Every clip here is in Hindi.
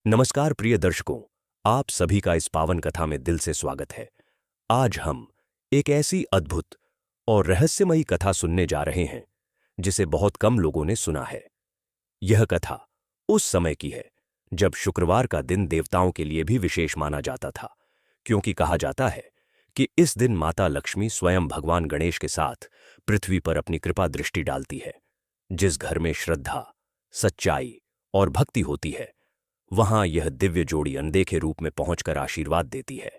नमस्कार प्रिय दर्शकों, आप सभी का इस पावन कथा में दिल से स्वागत है। आज हम एक ऐसी अद्भुत और रहस्यमयी कथा सुनने जा रहे हैं जिसे बहुत कम लोगों ने सुना है। यह कथा उस समय की है जब शुक्रवार का दिन देवताओं के लिए भी विशेष माना जाता था, क्योंकि कहा जाता है कि इस दिन माता लक्ष्मी स्वयं भगवान गणेश के साथ पृथ्वी पर अपनी कृपा दृष्टि डालती है। जिस घर में श्रद्धा, सच्चाई और भक्ति होती है, वहां यह दिव्य जोड़ी अनदेखे रूप में पहुंचकर आशीर्वाद देती है।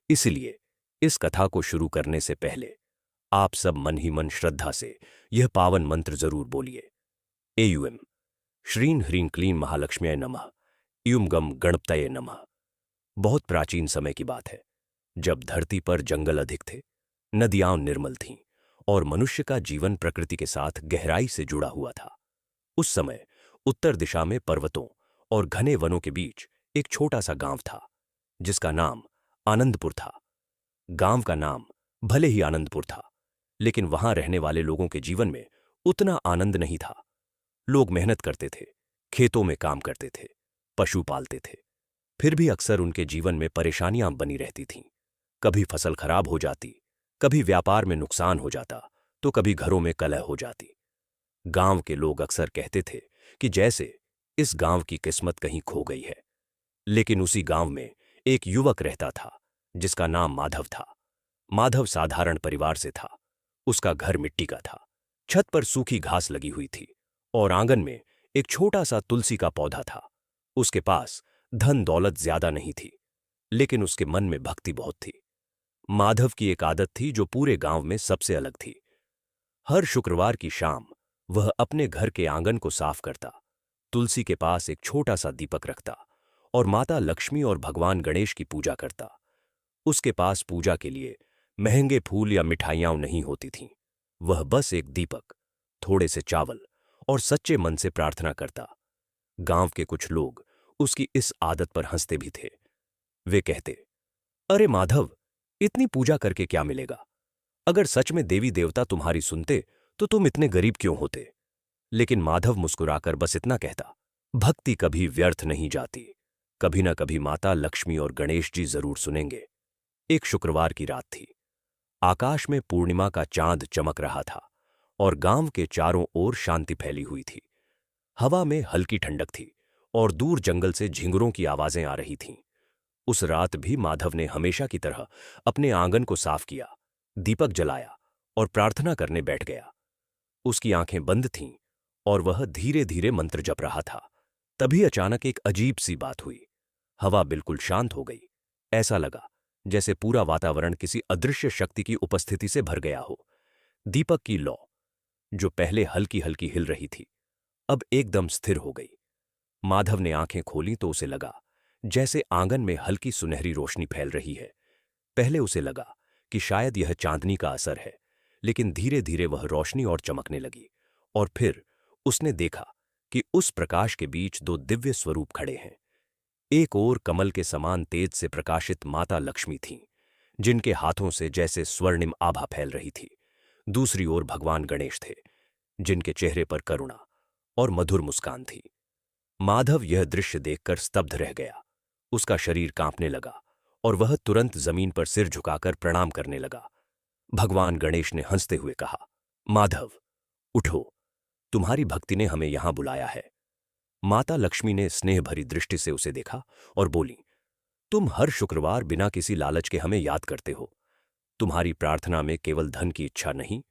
इसलिए इस कथा को शुरू करने से पहले आप सब मन ही मन श्रद्धा से यह पावन मंत्र जरूर बोलिए। एयुएम श्रीं ह्रीं क्लीं महालक्ष्म्यै नमः। इयुम गम गणपतये नमः। बहुत प्राचीन समय की बात है, जब धरती पर जंगल अधिक थे, नदियां निर्मल थीं और मनुष्य का जीवन प्रकृति के साथ गहराई से जुड़ा हुआ था। उस समय उत्तर दिशा में पर्वतों और घने वनों के बीच एक छोटा सा गांव था, जिसका नाम आनंदपुर था। गांव का नाम भले ही आनंदपुर था, लेकिन वहां रहने वाले लोगों के जीवन में उतना आनंद नहीं था। लोग मेहनत करते थे, खेतों में काम करते थे, पशु पालते थे, फिर भी अक्सर उनके जीवन में परेशानियां बनी रहती थीं। कभी फसल खराब हो जाती, कभी व्यापार में नुकसान हो जाता, तो कभी घरों में कलह हो जाती। गांव के लोग अक्सर कहते थे कि जैसे इस गांव की किस्मत कहीं खो गई है। लेकिन उसी गांव में एक युवक रहता था, जिसका नाम माधव था। माधव साधारण परिवार से था। उसका घर मिट्टी का था, छत पर सूखी घास लगी हुई थी और आंगन में एक छोटा सा तुलसी का पौधा था। उसके पास धन दौलत ज्यादा नहीं थी, लेकिन उसके मन में भक्ति बहुत थी। माधव की एक आदत थी जो पूरे गांव में सबसे अलग थी। हर शुक्रवार की शाम वह अपने घर के आंगन को साफ करता, तुलसी के पास एक छोटा सा दीपक रखता और माता लक्ष्मी और भगवान गणेश की पूजा करता। उसके पास पूजा के लिए महंगे फूल या मिठाइयां नहीं होती थीं। वह बस एक दीपक, थोड़े से चावल और सच्चे मन से प्रार्थना करता। गांव के कुछ लोग उसकी इस आदत पर हंसते भी थे। वे कहते, अरे माधव, इतनी पूजा करके क्या मिलेगा? अगर सच में देवी देवता तुम्हारी सुनते तो तुम इतने गरीब क्यों होते? लेकिन माधव मुस्कुराकर बस इतना कहता, भक्ति कभी व्यर्थ नहीं जाती। कभी ना कभी माता लक्ष्मी और गणेश जी जरूर सुनेंगे। एक शुक्रवार की रात थी। आकाश में पूर्णिमा का चांद चमक रहा था और गांव के चारों ओर शांति फैली हुई थी। हवा में हल्की ठंडक थी और दूर जंगल से झिंगुरों की आवाजें आ रही थीं। उस रात भी माधव ने हमेशा की तरह अपने आंगन को साफ किया, दीपक जलाया और प्रार्थना करने बैठ गया। उसकी आंखें बंद थीं और वह धीरे धीरे मंत्र जप रहा था। तभी अचानक एक अजीब सी बात हुई। हवा बिल्कुल शांत हो गई। ऐसा लगा जैसे पूरा वातावरण किसी अदृश्य शक्ति की उपस्थिति से भर गया हो। दीपक की लौ, जो पहले हल्की हल्की हिल रही थी, अब एकदम स्थिर हो गई। माधव ने आंखें खोली तो उसे लगा जैसे आंगन में हल्की सुनहरी रोशनी फैल रही है। पहले उसे लगा कि शायद यह चांदनी का असर है, लेकिन धीरे धीरे वह रोशनी और चमकने लगी और फिर उसने देखा कि उस प्रकाश के बीच दो दिव्य स्वरूप खड़े हैं। एक ओर कमल के समान तेज से प्रकाशित माता लक्ष्मी थीं, जिनके हाथों से जैसे स्वर्णिम आभा फैल रही थी। दूसरी ओर भगवान गणेश थे, जिनके चेहरे पर करुणा और मधुर मुस्कान थी। माधव यह दृश्य देखकर स्तब्ध रह गया। उसका शरीर कांपने लगा और वह तुरंत जमीन पर सिर झुकाकर प्रणाम करने लगा। भगवान गणेश ने हंसते हुए कहा, माधव, उठो, तुम्हारी भक्ति ने हमें यहां बुलाया है। माता लक्ष्मी ने स्नेह भरी दृष्टि से उसे देखा और बोली, तुम हर शुक्रवार बिना किसी लालच के हमें याद करते हो। तुम्हारी प्रार्थना में केवल धन की इच्छा नहीं,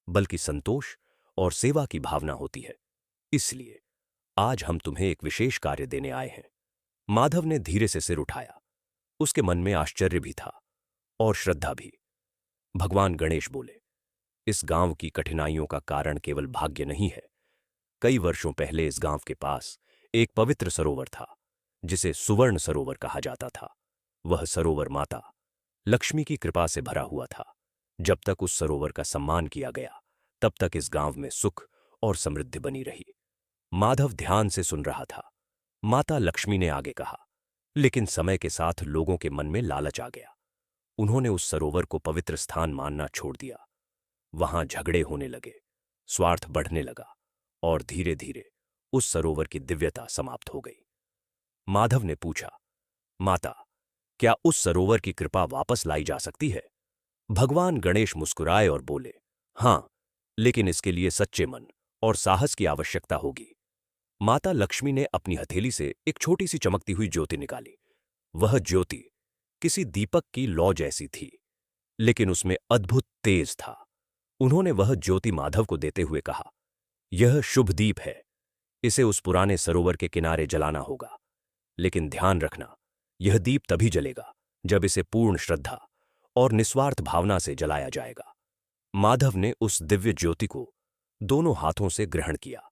बल्कि संतोष और सेवा की भावना होती है। इसलिए आज हम तुम्हें एक विशेष कार्य देने आए हैं। माधव ने धीरे से सिर उठाया। उसके मन में आश्चर्य भी था और श्रद्धा भी। भगवान गणेश बोले, इस गांव की कठिनाइयों का कारण केवल भाग्य नहीं है। कई वर्षों पहले इस गांव के पास एक पवित्र सरोवर था, जिसे सुवर्ण सरोवर कहा जाता था। वह सरोवर माता लक्ष्मी की कृपा से भरा हुआ था। जब तक उस सरोवर का सम्मान किया गया, तब तक इस गांव में सुख और समृद्धि बनी रही। माधव ध्यान से सुन रहा था। माता लक्ष्मी ने आगे कहा, लेकिन समय के साथ लोगों के मन में लालच आ गया। उन्होंने उस सरोवर को पवित्र स्थान मानना छोड़ दिया। वहां झगड़े होने लगे, स्वार्थ बढ़ने लगा और धीरे धीरे उस सरोवर की दिव्यता समाप्त हो गई। माधव ने पूछा, माता, क्या उस सरोवर की कृपा वापस लाई जा सकती है? भगवान गणेश मुस्कुराए और बोले, हां, लेकिन इसके लिए सच्चे मन और साहस की आवश्यकता होगी। माता लक्ष्मी ने अपनी हथेली से एक छोटी सी चमकती हुई ज्योति निकाली। वह ज्योति किसी दीपक की लौ जैसी थी, लेकिन उसमें अद्भुत तेज था। उन्होंने वह ज्योति माधव को देते हुए कहा, यह शुभ दीप है, इसे उस पुराने सरोवर के किनारे जलाना होगा। लेकिन ध्यान रखना, यह दीप तभी जलेगा जब इसे पूर्ण श्रद्धा और निस्वार्थ भावना से जलाया जाएगा। माधव ने उस दिव्य ज्योति को दोनों हाथों से ग्रहण किया।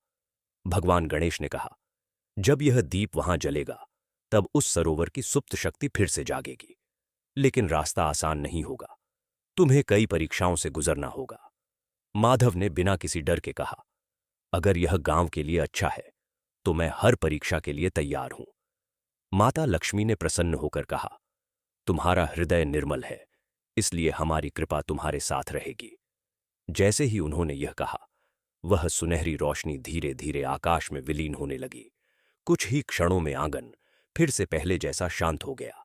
भगवान गणेश ने कहा, जब यह दीप वहां जलेगा तब उस सरोवर की सुप्त शक्ति फिर से जागेगी। लेकिन रास्ता आसान नहीं होगा, तुम्हें कई परीक्षाओं से गुजरना होगा। माधव ने बिना किसी डर के कहा, अगर यह गांव के लिए अच्छा है तो मैं हर परीक्षा के लिए तैयार हूं। माता लक्ष्मी ने प्रसन्न होकर कहा, तुम्हारा हृदय निर्मल है, इसलिए हमारी कृपा तुम्हारे साथ रहेगी। जैसे ही उन्होंने यह कहा, वह सुनहरी रोशनी धीरे धीरे आकाश में विलीन होने लगी। कुछ ही क्षणों में आंगन फिर से पहले जैसा शांत हो गया,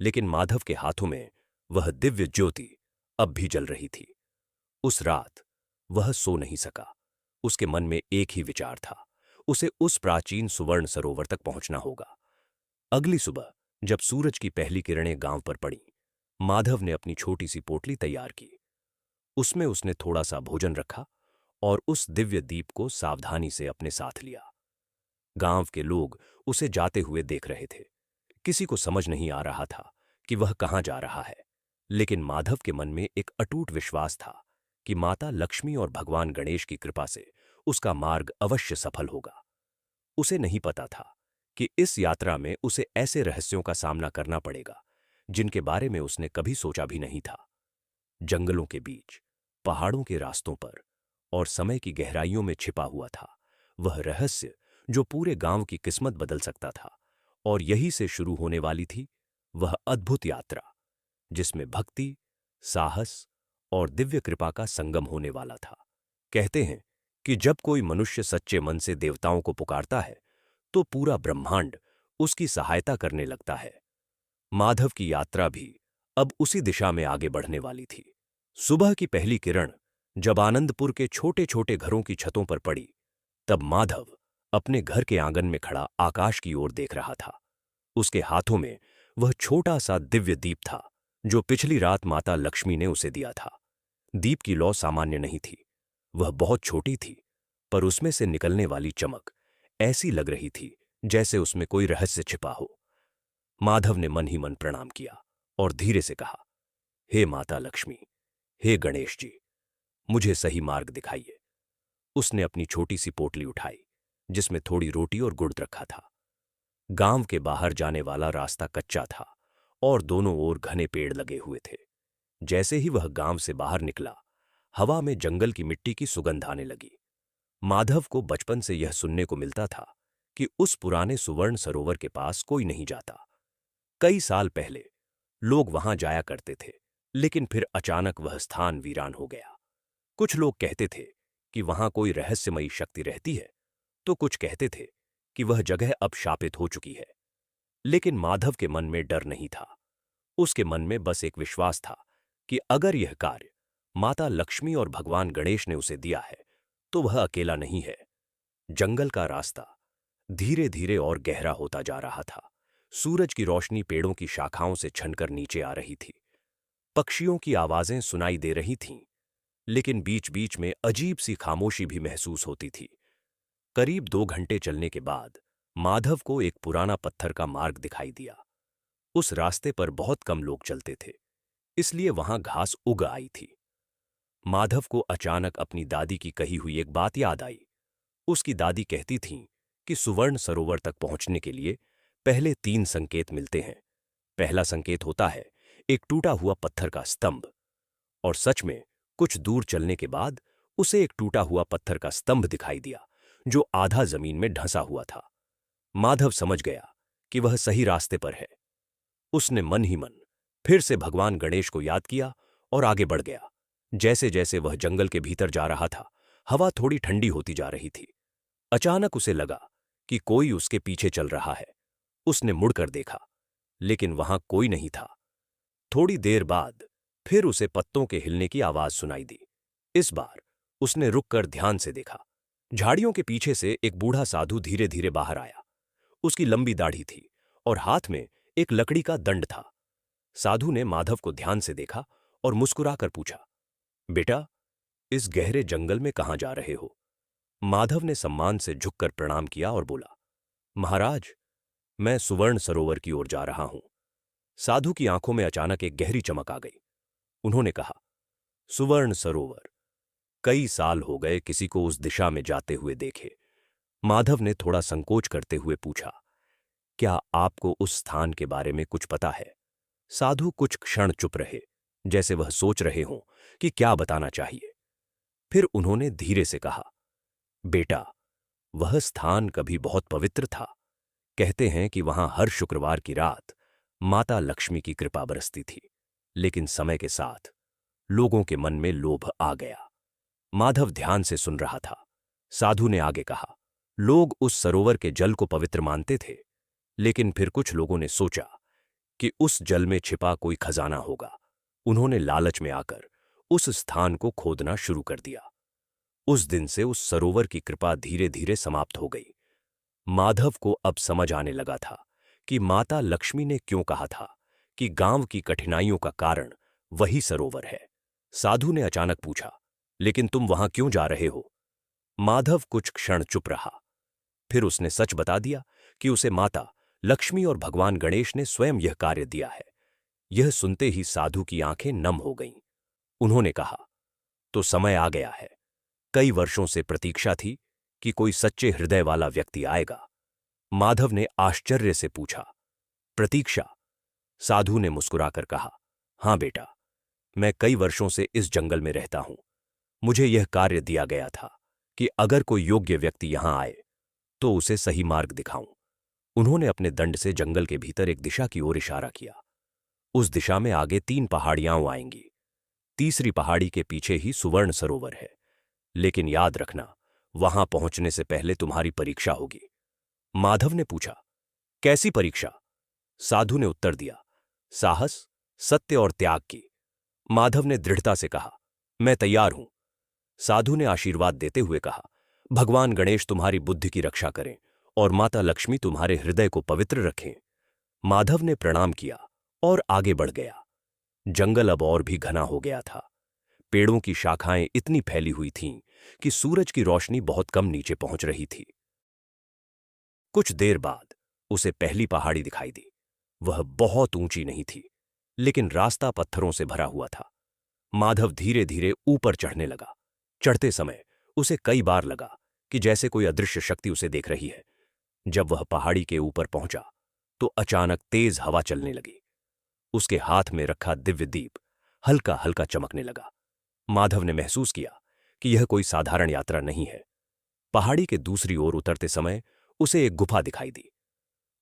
लेकिन माधव के हाथों में वह दिव्य ज्योति अब भी जल रही थी। उस रात वह सो नहीं सका। उसके मन में एक ही विचार था, उसे उस प्राचीन सुवर्ण सरोवर तक पहुंचना होगा। अगली सुबह जब सूरज की पहली किरणें गांव पर पड़ी, माधव ने अपनी छोटी सी पोटली तैयार की। उसमें उसने थोड़ा सा भोजन रखा और उस दिव्य दीप को सावधानी से अपने साथ लिया। गांव के लोग उसे जाते हुए देख रहे थे। किसी को समझ नहीं आ रहा था कि वह कहां जा रहा है, लेकिन माधव के मन में एक अटूट विश्वास था कि माता लक्ष्मी और भगवान गणेश की कृपा से उसका मार्ग अवश्य सफल होगा। उसे नहीं पता था कि इस यात्रा में उसे ऐसे रहस्यों का सामना करना पड़ेगा जिनके बारे में उसने कभी सोचा भी नहीं था। जंगलों के बीच, पहाड़ों के रास्तों पर और समय की गहराइयों में छिपा हुआ था वह रहस्य जो पूरे गांव की किस्मत बदल सकता था। और यही से शुरू होने वाली थी वह अद्भुत यात्रा, जिसमें भक्ति, साहस और दिव्य कृपा का संगम होने वाला था। कहते हैं कि जब कोई मनुष्य सच्चे मन से देवताओं को पुकारता है तो पूरा ब्रह्मांड उसकी सहायता करने लगता है। माधव की यात्रा भी अब उसी दिशा में आगे बढ़ने वाली थी। सुबह की पहली किरण जब आनंदपुर के छोटे छोटे घरों की छतों पर पड़ी, तब माधव अपने घर के आंगन में खड़ा आकाश की ओर देख रहा था। उसके हाथों में वह छोटा सा दिव्य दीप था जो पिछली रात माता लक्ष्मी ने उसे दिया था। दीप की लौ सामान्य नहीं थी, वह बहुत छोटी थी, पर उसमें से निकलने वाली चमक ऐसी लग रही थी जैसे उसमें कोई रहस्य छिपा हो। माधव ने मन ही मन प्रणाम किया और धीरे से कहा, हे माता लक्ष्मी, हे गणेश जी, मुझे सही मार्ग दिखाइए। उसने अपनी छोटी सी पोटली उठाई जिसमें थोड़ी रोटी और गुड़ रखा था। गांव के बाहर जाने वाला रास्ता कच्चा था और दोनों ओर घने पेड़ लगे हुए थे। जैसे ही वह गांव से बाहर निकला, हवा में जंगल की मिट्टी की सुगंध आने लगी। माधव को बचपन से यह सुनने को मिलता था कि उस पुराने सुवर्ण सरोवर के पास कोई नहीं जाता। कई साल पहले लोग वहां जाया करते थे, लेकिन फिर अचानक वह स्थान वीरान हो गया। कुछ लोग कहते थे कि वहां कोई रहस्यमयी शक्ति रहती है, तो कुछ कहते थे कि वह जगह अब शापित हो चुकी है। लेकिन माधव के मन में डर नहीं था। उसके मन में बस एक विश्वास था कि अगर यह कार्य माता लक्ष्मी और भगवान गणेश ने उसे दिया है तो वह अकेला नहीं है। जंगल का रास्ता धीरे धीरे और गहरा होता जा रहा था। सूरज की रोशनी पेड़ों की शाखाओं से छनकर नीचे आ रही थी। पक्षियों की आवाजें सुनाई दे रही थीं, लेकिन बीच बीच में अजीब सी खामोशी भी महसूस होती थी। करीब 2 घंटे चलने के बाद माधव को एक पुराना पत्थर का मार्ग दिखाई दिया। उस रास्ते पर बहुत कम लोग चलते थे, इसलिए वहां घास उग आई थी। माधव को अचानक अपनी दादी की कही हुई एक बात याद आई। उसकी दादी कहती थीं कि सुवर्ण सरोवर तक पहुंचने के लिए पहले 3 संकेत मिलते हैं। पहला संकेत होता है एक टूटा हुआ पत्थर का स्तंभ, और सच में कुछ दूर चलने के बाद उसे एक टूटा हुआ पत्थर का स्तंभ दिखाई दिया जो आधा जमीन में ढंसा हुआ था। माधव समझ गया कि वह सही रास्ते पर है। उसने मन ही मन फिर से भगवान गणेश को याद किया और आगे बढ़ गया। जैसे जैसे वह जंगल के भीतर जा रहा था, हवा थोड़ी ठंडी होती जा रही थी। अचानक उसे लगा कि कोई उसके पीछे चल रहा है। उसने मुड़कर देखा, लेकिन वहां कोई नहीं था। थोड़ी देर बाद फिर उसे पत्तों के हिलने की आवाज सुनाई दी। इस बार उसने रुककर ध्यान से देखा। झाड़ियों के पीछे से एक बूढ़ा साधु धीरे धीरे बाहर आया। उसकी लंबी दाढ़ी थी और हाथ में एक लकड़ी का दंड था। साधु ने माधव को ध्यान से देखा और मुस्कुराकर पूछा, बेटा, इस गहरे जंगल में कहां जा रहे हो? माधव ने सम्मान से झुककर प्रणाम किया और बोला, महाराज, मैं सुवर्ण सरोवर की ओर जा रहा हूं। साधु की आंखों में अचानक एक गहरी चमक आ गई। उन्होंने कहा, सुवर्ण सरोवर? कई साल हो गए किसी को उस दिशा में जाते हुए देखे। माधव ने थोड़ा संकोच करते हुए पूछा, क्या आपको उस स्थान के बारे में कुछ पता है? साधु कुछ क्षण चुप रहे, जैसे वह सोच रहे हों कि क्या बताना चाहिए। फिर उन्होंने धीरे से कहा, बेटा, वह स्थान कभी बहुत पवित्र था। कहते हैं कि वहां हर शुक्रवार की रात माता लक्ष्मी की कृपा बरसती थी। लेकिन समय के साथ लोगों के मन में लोभ आ गया। माधव ध्यान से सुन रहा था। साधु ने आगे कहा, लोग उस सरोवर के जल को पवित्र मानते थे, लेकिन फिर कुछ लोगों ने सोचा कि उस जल में छिपा कोई खजाना होगा। उन्होंने लालच में आकर उस स्थान को खोदना शुरू कर दिया। उस दिन से उस सरोवर की कृपा धीरे धीरे समाप्त हो गई। माधव को अब समझ आने लगा था कि माता लक्ष्मी ने क्यों कहा था कि गांव की कठिनाइयों का कारण वही सरोवर है। साधु ने अचानक पूछा, लेकिन तुम वहां क्यों जा रहे हो? माधव कुछ क्षण चुप रहा। फिर उसने सच बता दिया कि उसे माता लक्ष्मी और भगवान गणेश ने स्वयं यह कार्य दिया है। यह सुनते ही साधु की आंखें नम हो गईं। उन्होंने कहा, तो समय आ गया है। कई वर्षों से प्रतीक्षा थी कि कोई सच्चे हृदय वाला व्यक्ति आएगा। माधव ने आश्चर्य से पूछा, प्रतीक्षा? साधु ने मुस्कुराकर कहा, हां बेटा, मैं कई वर्षों से इस जंगल में रहता हूं। मुझे यह कार्य दिया गया था कि अगर कोई योग्य व्यक्ति यहां आए तो उसे सही मार्ग दिखाऊं। उन्होंने अपने दंड से जंगल के भीतर एक दिशा की ओर इशारा किया। उस दिशा में आगे 3 पहाड़ियां आएंगी। तीसरी पहाड़ी के पीछे ही सुवर्ण सरोवर है। लेकिन याद रखना, वहां पहुंचने से पहले तुम्हारी परीक्षा होगी। माधव ने पूछा, कैसी परीक्षा? साधु ने उत्तर दिया, साहस, सत्य और त्याग की। माधव ने दृढ़ता से कहा, मैं तैयार हूं। साधु ने आशीर्वाद देते हुए कहा, भगवान गणेश तुम्हारी बुद्धि की रक्षा करें और माता लक्ष्मी तुम्हारे हृदय को पवित्र रखें। माधव ने प्रणाम किया और आगे बढ़ गया। जंगल अब और भी घना हो गया था। पेड़ों की शाखाएं इतनी फैली हुई थीं कि सूरज की रोशनी बहुत कम नीचे पहुंच रही थी। कुछ देर बाद उसे पहली पहाड़ी दिखाई दी। वह बहुत ऊंची नहीं थी, लेकिन रास्ता पत्थरों से भरा हुआ था। माधव धीरे धीरे ऊपर चढ़ने लगा। चढ़ते समय उसे कई बार लगा कि जैसे कोई अदृश्य शक्ति उसे देख रही है। जब वह पहाड़ी के ऊपर पहुंचा तो अचानक तेज हवा चलने लगी। उसके हाथ में रखा दिव्य दीप हल्का हल्का चमकने लगा। माधव ने महसूस किया कि यह कोई साधारण यात्रा नहीं है। पहाड़ी के दूसरी ओर उतरते समय उसे एक गुफा दिखाई दी।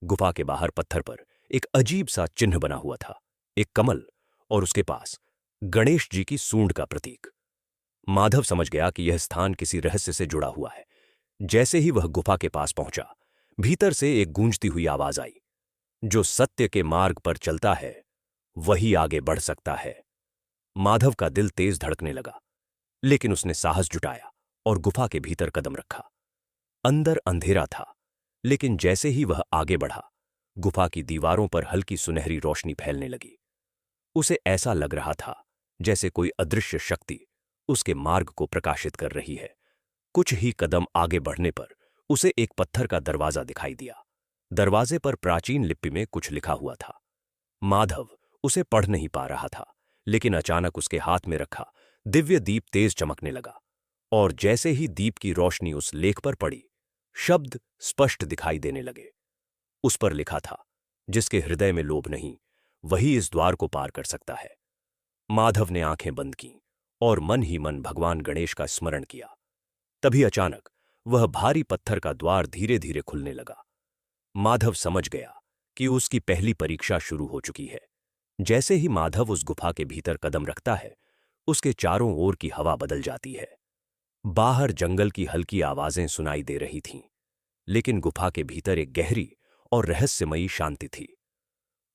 गुफा के बाहर पत्थर पर एक अजीब सा चिन्ह बना हुआ था, एक कमल, और उसके पास गणेश जी की सूंड का प्रतीक। माधव समझ गया कि यह स्थान किसी रहस्य से जुड़ा हुआ है। जैसे ही वह गुफा के पास पहुंचा, भीतर से एक गूंजती हुई आवाज आई, जो सत्य के मार्ग पर चलता है वही आगे बढ़ सकता है। माधव का दिल तेज धड़कने लगा, लेकिन उसने साहस जुटाया और गुफा के भीतर कदम रखा। अंदर अंधेरा था, लेकिन जैसे ही वह आगे बढ़ा, गुफा की दीवारों पर हल्की सुनहरी रोशनी फैलने लगी। उसे ऐसा लग रहा था जैसे कोई अदृश्य शक्ति उसके मार्ग को प्रकाशित कर रही है। कुछ ही कदम आगे बढ़ने पर उसे एक पत्थर का दरवाजा दिखाई दिया। दरवाजे पर प्राचीन लिपि में कुछ लिखा हुआ था। माधव उसे पढ़ नहीं पा रहा था, लेकिन अचानक उसके हाथ में रखा दिव्य दीप तेज चमकने लगा, और जैसे ही दीप की रोशनी उस लेख पर पड़ी, शब्द स्पष्ट दिखाई देने लगे। उस पर लिखा था, जिसके हृदय में लोभ नहीं, वही इस द्वार को पार कर सकता है। माधव ने आंखें बंद कीं और मन ही मन भगवान गणेश का स्मरण किया। तभी अचानक वह भारी पत्थर का द्वार धीरे धीरे खुलने लगा। माधव समझ गया कि उसकी पहली परीक्षा शुरू हो चुकी है। जैसे ही माधव उस गुफा के भीतर कदम रखता है, उसके चारों ओर की हवा बदल जाती है। बाहर जंगल की हल्की आवाजें सुनाई दे रही थीं, लेकिन गुफा के भीतर एक गहरी और रहस्यमयी शांति थी।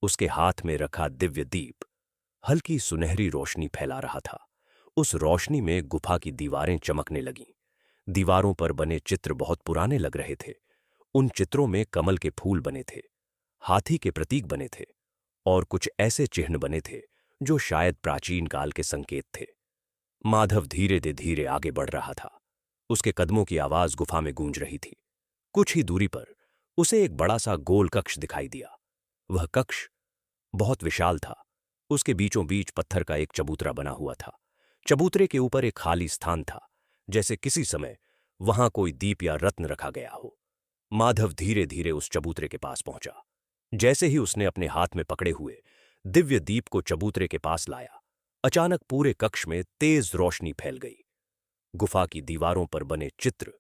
उसके हाथ में रखा दिव्य दीप हल्की सुनहरी रोशनी फैला रहा था। उस रोशनी में गुफा की दीवारें चमकने लगीं। दीवारों पर बने चित्र बहुत पुराने लग रहे थे। उन चित्रों में कमल के फूल बने थे, हाथी के प्रतीक बने थे और कुछ ऐसे चिन्ह बने थे जो शायद प्राचीन काल के संकेत थे। माधव धीरे धीरे आगे बढ़ रहा था। उसके कदमों की आवाज गुफा में गूंज रही थी। कुछ ही दूरी पर उसे एक बड़ा सा गोल कक्ष दिखाई दिया। वह कक्ष बहुत विशाल था। उसके बीचों बीच पत्थर का एक चबूतरा बना हुआ था। चबूतरे के ऊपर एक खाली स्थान था, जैसे किसी समय वहां कोई दीप या रत्न रखा गया हो। माधव धीरे धीरे उस चबूतरे के पास पहुंचा। जैसे ही उसने अपने हाथ में पकड़े हुए दिव्य दीप को चबूतरे के पास लाया, अचानक पूरे कक्ष में तेज रोशनी फैल गई। गुफा की दीवारों पर बने चित्र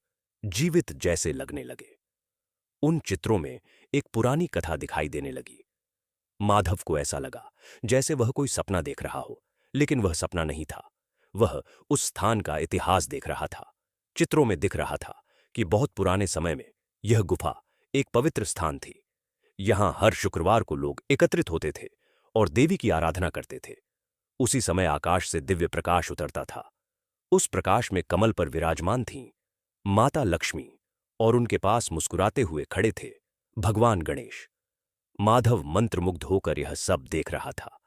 जीवित जैसे लगने लगे। उन चित्रों में एक पुरानी कथा दिखाई देने लगी। माधव को ऐसा लगा जैसे वह कोई सपना देख रहा हो, लेकिन वह सपना नहीं था। वह उस स्थान का इतिहास देख रहा था। चित्रों में दिख रहा था कि बहुत पुराने समय में यह गुफा एक पवित्र स्थान थी। यहां हर शुक्रवार को लोग एकत्रित होते थे और देवी की आराधना करते थे। उसी समय आकाश से दिव्य प्रकाश उतरता था। उस प्रकाश में कमल पर विराजमान थीं माता लक्ष्मी और उनके पास मुस्कुराते हुए खड़े थे भगवान गणेश। माधव मंत्रमुग्ध होकर यह सब देख रहा था।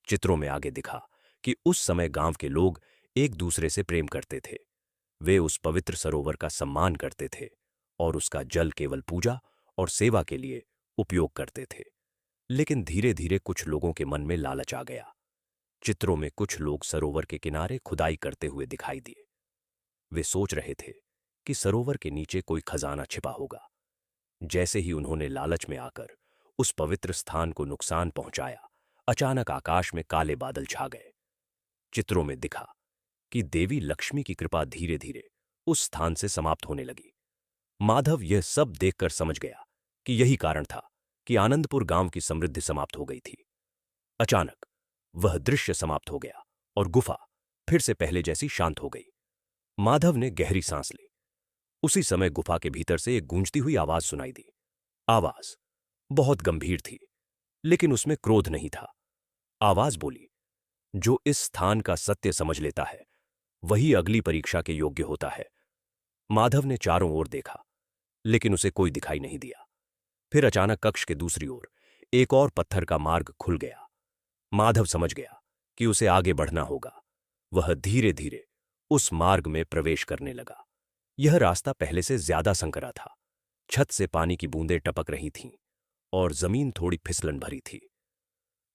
चित्रों में आगे दिखा कि उस समय गांव के लोग एक दूसरे से प्रेम करते थे। वे उस पवित्र सरोवर का सम्मान करते थे और उसका जल केवल पूजा और सेवा के लिए उपयोग करते थे। लेकिन धीरे धीरे कुछ लोगों के मन में लालच आ गया। चित्रों में कुछ लोग सरोवर के किनारे खुदाई करते हुए दिखाई दिए। वे सोच रहे थे कि सरोवर के नीचे कोई खजाना छिपा होगा। जैसे ही उन्होंने लालच में आकर उस पवित्र स्थान को नुकसान पहुंचाया, अचानक आकाश में काले बादल छा गए। चित्रों में दिखा कि देवी लक्ष्मी की कृपा धीरे धीरे उस स्थान से समाप्त होने लगी। माधव यह सब देखकर समझ गया कि यही कारण था कि आनंदपुर गांव की समृद्धि समाप्त हो गई थी। अचानक वह दृश्य समाप्त हो गया और गुफा फिर से पहले जैसी शांत हो गई। माधव ने गहरी सांस ली। उसी समय गुफा के भीतर से एक गूंजती हुई आवाज सुनाई दी। आवाज बहुत गंभीर थी, लेकिन उसमें क्रोध नहीं था। आवाज बोली, जो इस स्थान का सत्य समझ लेता है वही अगली परीक्षा के योग्य होता है। माधव ने चारों ओर देखा, लेकिन उसे कोई दिखाई नहीं दिया। फिर अचानक कक्ष के दूसरी ओर एक और पत्थर का मार्ग खुल गया। माधव समझ गया कि उसे आगे बढ़ना होगा। वह धीरे धीरे उस मार्ग में प्रवेश करने लगा। यह रास्ता पहले से ज्यादा संकरा था। छत से पानी की बूंदें टपक रही थीं और जमीन थोड़ी फिसलन भरी थी।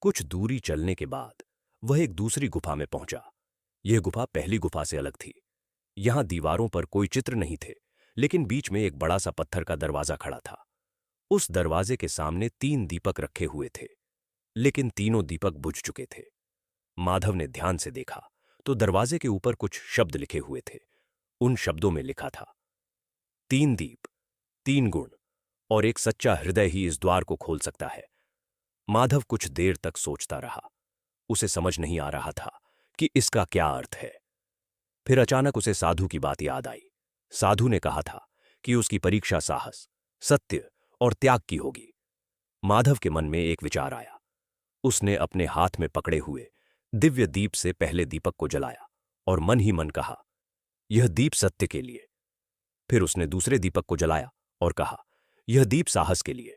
कुछ दूरी चलने के बाद वह एक दूसरी गुफा में पहुंचा। यह गुफा पहली गुफा से अलग थी। यहां दीवारों पर कोई चित्र नहीं थे, लेकिन बीच में एक बड़ा सा पत्थर का दरवाजा खड़ा था। उस दरवाजे के सामने 3 दीपक रखे हुए थे, लेकिन तीनों दीपक बुझ चुके थे। माधव ने ध्यान से देखा तो दरवाजे के ऊपर कुछ शब्द लिखे हुए थे। उन शब्दों में लिखा था, 3 दीप, 3 गुण और एक सच्चा हृदय ही इस द्वार को खोल सकता है। माधव कुछ देर तक सोचता रहा। उसे समझ नहीं आ रहा था कि इसका क्या अर्थ है। फिर अचानक उसे साधु की बात याद आई। साधु ने कहा था कि उसकी परीक्षा साहस, सत्य और त्याग की होगी। माधव के मन में एक विचार आया। उसने अपने हाथ में पकड़े हुए दिव्य दीप से पहले दीपक को जलाया और मन ही मन कहा, यह दीप सत्य के लिए। फिर उसने दूसरे दीपक को जलाया और कहा, यह दीप साहस के लिए।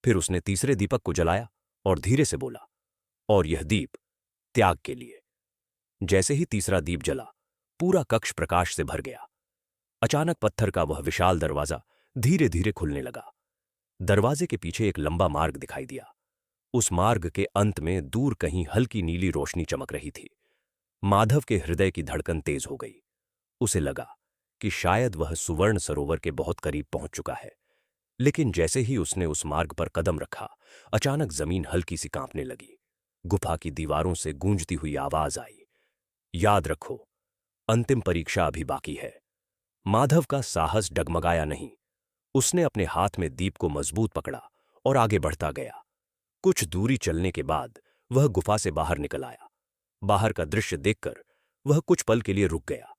फिर उसने तीसरे दीपक को जलाया और धीरे से बोला, और यह दीप त्याग के लिए। जैसे ही तीसरा दीप जला, पूरा कक्ष प्रकाश से भर गया। अचानक पत्थर का वह विशाल दरवाजा धीरे धीरे खुलने लगा। दरवाजे के पीछे एक लंबा मार्ग दिखाई दिया। उस मार्ग के अंत में दूर कहीं हल्की नीली रोशनी चमक रही थी। माधव के हृदय की धड़कन तेज हो गई। उसे लगा कि शायद वह सुवर्ण सरोवर के बहुत करीब पहुंच चुका है। लेकिन जैसे ही उसने उस मार्ग पर कदम रखा, अचानक जमीन हल्की सी कांपने लगी। गुफा की दीवारों से गूंजती हुई आवाज आई, याद रखो, अंतिम परीक्षा अभी बाकी है। माधव का साहस डगमगाया नहीं। उसने अपने हाथ में दीप को मजबूत पकड़ा और आगे बढ़ता गया। कुछ दूरी चलने के बाद वह गुफा से बाहर निकल आया। बाहर का दृश्य देखकर वह कुछ पल के लिए रुक गया।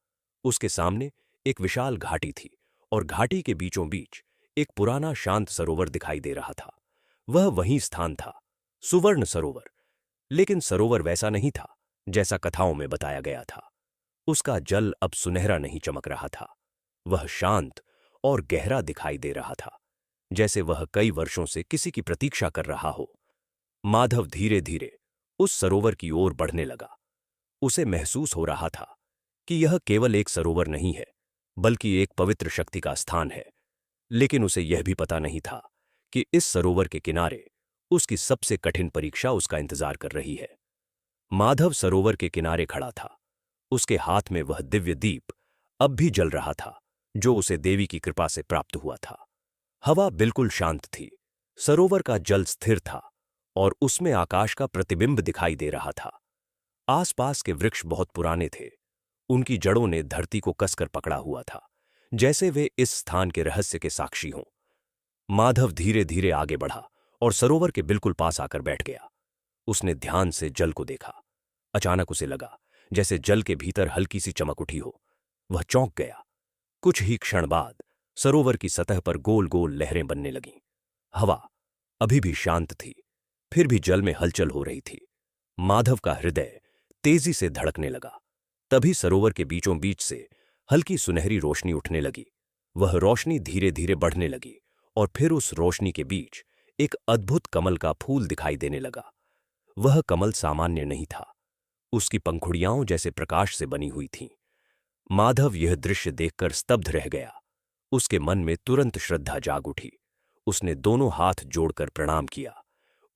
उसके सामने एक विशाल घाटी थी और घाटी के बीचों बीच एक पुराना शांत सरोवर दिखाई दे रहा था। वह वही स्थान था, सुवर्ण सरोवर। लेकिन सरोवर वैसा नहीं था जैसा कथाओं में बताया गया था। उसका जल अब सुनहरा नहीं चमक रहा था। वह शांत और गहरा दिखाई दे रहा था, जैसे वह कई वर्षों से किसी की प्रतीक्षा कर रहा हो। माधव धीरे धीरे उस सरोवर की ओर बढ़ने लगा। उसे महसूस हो रहा था कि यह केवल एक सरोवर नहीं है, बल्कि एक पवित्र शक्ति का स्थान है। लेकिन उसे यह भी पता नहीं था कि इस सरोवर के किनारे उसकी सबसे कठिन परीक्षा उसका इंतजार कर रही है। माधव सरोवर के किनारे खड़ा था। उसके हाथ में वह दिव्य दीप अब भी जल रहा था, जो उसे देवी की कृपा से प्राप्त हुआ था। हवा बिल्कुल शांत थी, सरोवर का जल स्थिर था और उसमें आकाश का प्रतिबिंब दिखाई दे रहा था। आसपास के वृक्ष बहुत पुराने थे। उनकी जड़ों ने धरती को कसकर पकड़ा हुआ था, जैसे वे इस स्थान के रहस्य के साक्षी हों। माधव धीरे धीरे आगे बढ़ा और सरोवर के बिल्कुल पास आकर बैठ गया। उसने ध्यान से जल को देखा। अचानक उसे लगा जैसे जल के भीतर हल्की सी चमक उठी हो। वह चौंक गया। कुछ ही क्षण बाद सरोवर की सतह पर गोल गोल लहरें बनने लगीं। हवा अभी भी शांत थी, फिर भी जल में हलचल हो रही थी। माधव का हृदय तेजी से धड़कने लगा। तभी सरोवर के बीचों बीच से हल्की सुनहरी रोशनी उठने लगी। वह रोशनी धीरे धीरे बढ़ने लगी और फिर उस रोशनी के बीच एक अद्भुत कमल का फूल दिखाई देने लगा। वह कमल सामान्य नहीं था, उसकी पंखुड़ियां जैसे प्रकाश से बनी हुई थीं। माधव यह दृश्य देखकर स्तब्ध रह गया। उसके मन में तुरंत श्रद्धा जाग उठी। उसने दोनों हाथ जोड़कर प्रणाम किया।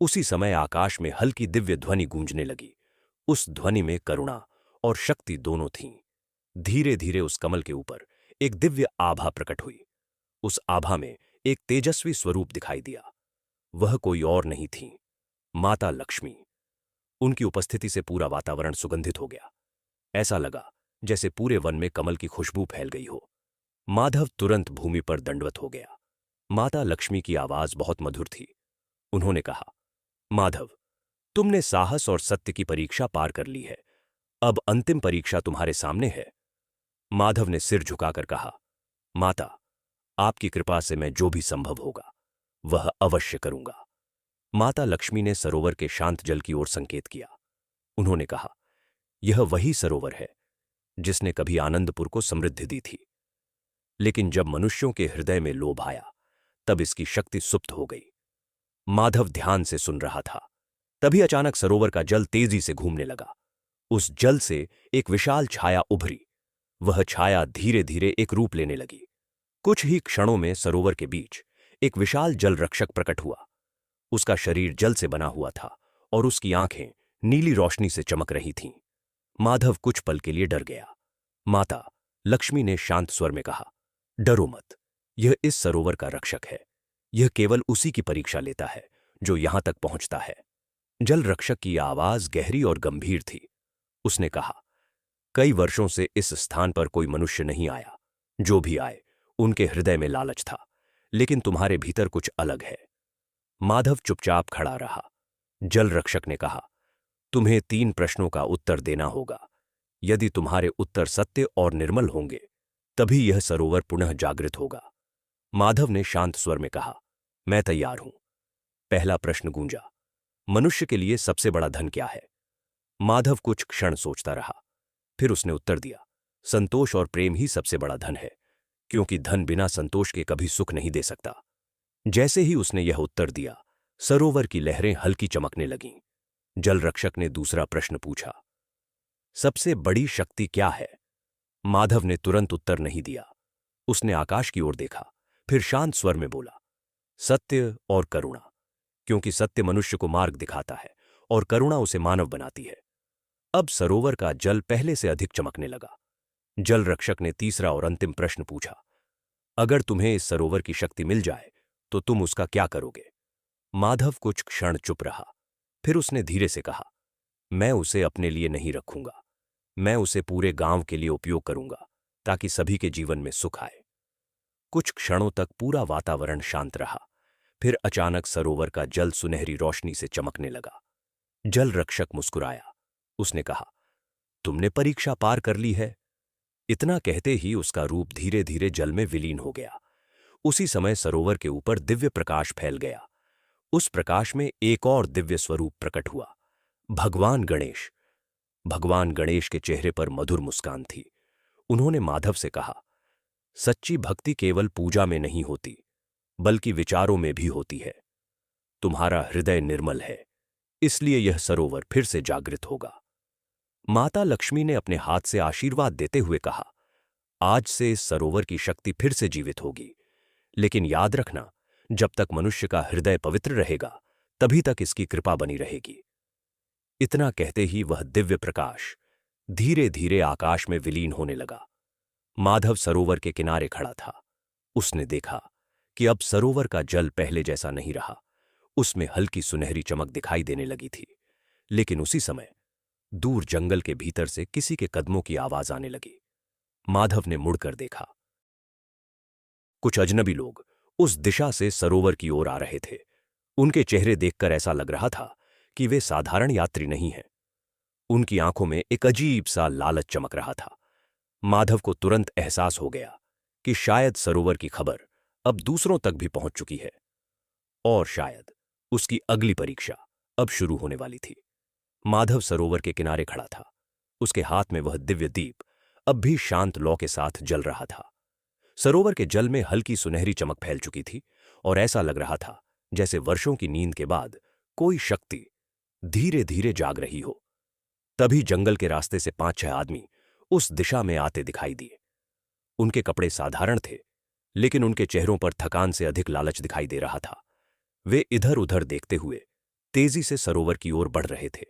उसी समय आकाश में हल्की दिव्य ध्वनि गूंजने लगी। उस ध्वनि में करुणा और शक्ति दोनों थीं। धीरे धीरे उस कमल के ऊपर एक दिव्य आभा प्रकट हुई। उस आभा में एक तेजस्वी स्वरूप दिखाई दिया। वह कोई और नहीं थी, माता लक्ष्मी। उनकी उपस्थिति से पूरा वातावरण सुगंधित हो गया। ऐसा लगा जैसे पूरे वन में कमल की खुशबू फैल गई हो। माधव तुरंत भूमि पर दंडवत हो गया। माता लक्ष्मी की आवाज बहुत मधुर थी। उन्होंने कहा, माधव, तुमने साहस और सत्य की परीक्षा पार कर ली है। अब अंतिम परीक्षा तुम्हारे सामने है। माधव ने सिर झुकाकर कहा, माता, आपकी कृपा से मैं जो भी संभव होगा वह अवश्य करूंगा। माता लक्ष्मी ने सरोवर के शांत जल की ओर संकेत किया। उन्होंने कहा, यह वही सरोवर है जिसने कभी आनंदपुर को समृद्धि दी थी। लेकिन जब मनुष्यों के हृदय में लोभ आया, तब इसकी शक्ति सुप्त हो गई। माधव ध्यान से सुन रहा था। तभी अचानक सरोवर का जल तेजी से घूमने लगा। उस जल से एक विशाल छाया उभरी। वह छाया धीरे धीरे एक रूप लेने लगी। कुछ ही क्षणों में सरोवर के बीच एक विशाल जल रक्षक प्रकट हुआ। उसका शरीर जल से बना हुआ था और उसकी आंखें नीली रोशनी से चमक रही थीं। माधव कुछ पल के लिए डर गया। माता लक्ष्मी ने शांत स्वर में कहा, डरो मत, यह इस सरोवर का रक्षक है। यह केवल उसी की परीक्षा लेता है जो यहां तक पहुंचता है। जल रक्षक की आवाज गहरी और गंभीर थी। उसने कहा, कई वर्षों से इस स्थान पर कोई मनुष्य नहीं आया। जो भी आए उनके हृदय में लालच था, लेकिन तुम्हारे भीतर कुछ अलग है। माधव चुपचाप खड़ा रहा। जल रक्षक ने कहा, तुम्हें 3 प्रश्नों का उत्तर देना होगा। यदि तुम्हारे उत्तर सत्य और निर्मल होंगे, तभी यह सरोवर पुनः जागृत होगा। माधव ने शांत स्वर में कहा, मैं तैयार हूं। पहला प्रश्न गूंजा, मनुष्य के लिए सबसे बड़ा धन क्या है? माधव कुछ क्षण सोचता रहा। फिर उसने उत्तर दिया, संतोष और प्रेम ही सबसे बड़ा धन है, क्योंकि धन बिना संतोष के कभी सुख नहीं दे सकता। जैसे ही उसने यह उत्तर दिया, सरोवर की लहरें हल्की चमकने लगीं। जल रक्षक ने दूसरा प्रश्न पूछा, सबसे बड़ी शक्ति क्या है? माधव ने तुरंत उत्तर नहीं दिया। उसने आकाश की ओर देखा, फिर शांत स्वर में बोला, सत्य और करुणा, क्योंकि सत्य मनुष्य को मार्ग दिखाता है और करुणा उसे मानव बनाती है। अब सरोवर का जल पहले से अधिक चमकने लगा। जल रक्षक ने तीसरा और अंतिम प्रश्न पूछा, अगर तुम्हें इस सरोवर की शक्ति मिल जाए तो तुम उसका क्या करोगे? माधव कुछ क्षण चुप रहा। फिर उसने धीरे से कहा, मैं उसे अपने लिए नहीं रखूंगा। मैं उसे पूरे गांव के लिए उपयोग करूंगा, ताकि सभी के जीवन में सुख आए। कुछ क्षणों तक पूरा वातावरण शांत रहा। फिर अचानक सरोवर का जल सुनहरी रोशनी से चमकने लगा। जल रक्षक मुस्कुराया। उसने कहा, तुमने परीक्षा पार कर ली है। इतना कहते ही उसका रूप धीरे धीरे जल में विलीन हो गया। उसी समय सरोवर के ऊपर दिव्य प्रकाश फैल गया। उस प्रकाश में एक और दिव्य स्वरूप प्रकट हुआ, भगवान गणेश। भगवान गणेश के चेहरे पर मधुर मुस्कान थी। उन्होंने माधव से कहा, सच्ची भक्ति केवल पूजा में नहीं होती, बल्कि विचारों में भी होती है। तुम्हारा हृदय निर्मल है, इसलिए यह सरोवर फिर से जागृत होगा। माता लक्ष्मी ने अपने हाथ से आशीर्वाद देते हुए कहा, आज से इस सरोवर की शक्ति फिर से जीवित होगी। लेकिन याद रखना, जब तक मनुष्य का हृदय पवित्र रहेगा, तभी तक इसकी कृपा बनी रहेगी। इतना कहते ही वह दिव्य प्रकाश धीरे धीरे आकाश में विलीन होने लगा। माधव सरोवर के किनारे खड़ा था। उसने देखा कि अब सरोवर का जल पहले जैसा नहीं रहा। उसमें हल्की सुनहरी चमक दिखाई देने लगी थी। लेकिन उसी समय दूर जंगल के भीतर से किसी के कदमों की आवाज आने लगी। माधव ने मुड़कर देखा। कुछ अजनबी लोग उस दिशा से सरोवर की ओर आ रहे थे। उनके चेहरे देखकर ऐसा लग रहा था कि वे साधारण यात्री नहीं हैं। उनकी आंखों में एक अजीब सा लालच चमक रहा था। माधव को तुरंत एहसास हो गया कि शायद सरोवर की खबर अब दूसरों तक भी पहुंच चुकी है और शायद उसकी अगली परीक्षा अब शुरू होने वाली थी। माधव सरोवर के किनारे खड़ा था। उसके हाथ में वह दिव्य दीप अब भी शांत लौ के साथ जल रहा था। सरोवर के जल में हल्की सुनहरी चमक फैल चुकी थी और ऐसा लग रहा था जैसे वर्षों की नींद के बाद कोई शक्ति धीरे धीरे जाग रही हो। तभी जंगल के रास्ते से 5-6 आदमी उस दिशा में आते दिखाई दिए। उनके कपड़े साधारण थे, लेकिन उनके चेहरों पर थकान से अधिक लालच दिखाई दे रहा था। वे इधर उधर देखते हुए तेजी से सरोवर की ओर बढ़ रहे थे।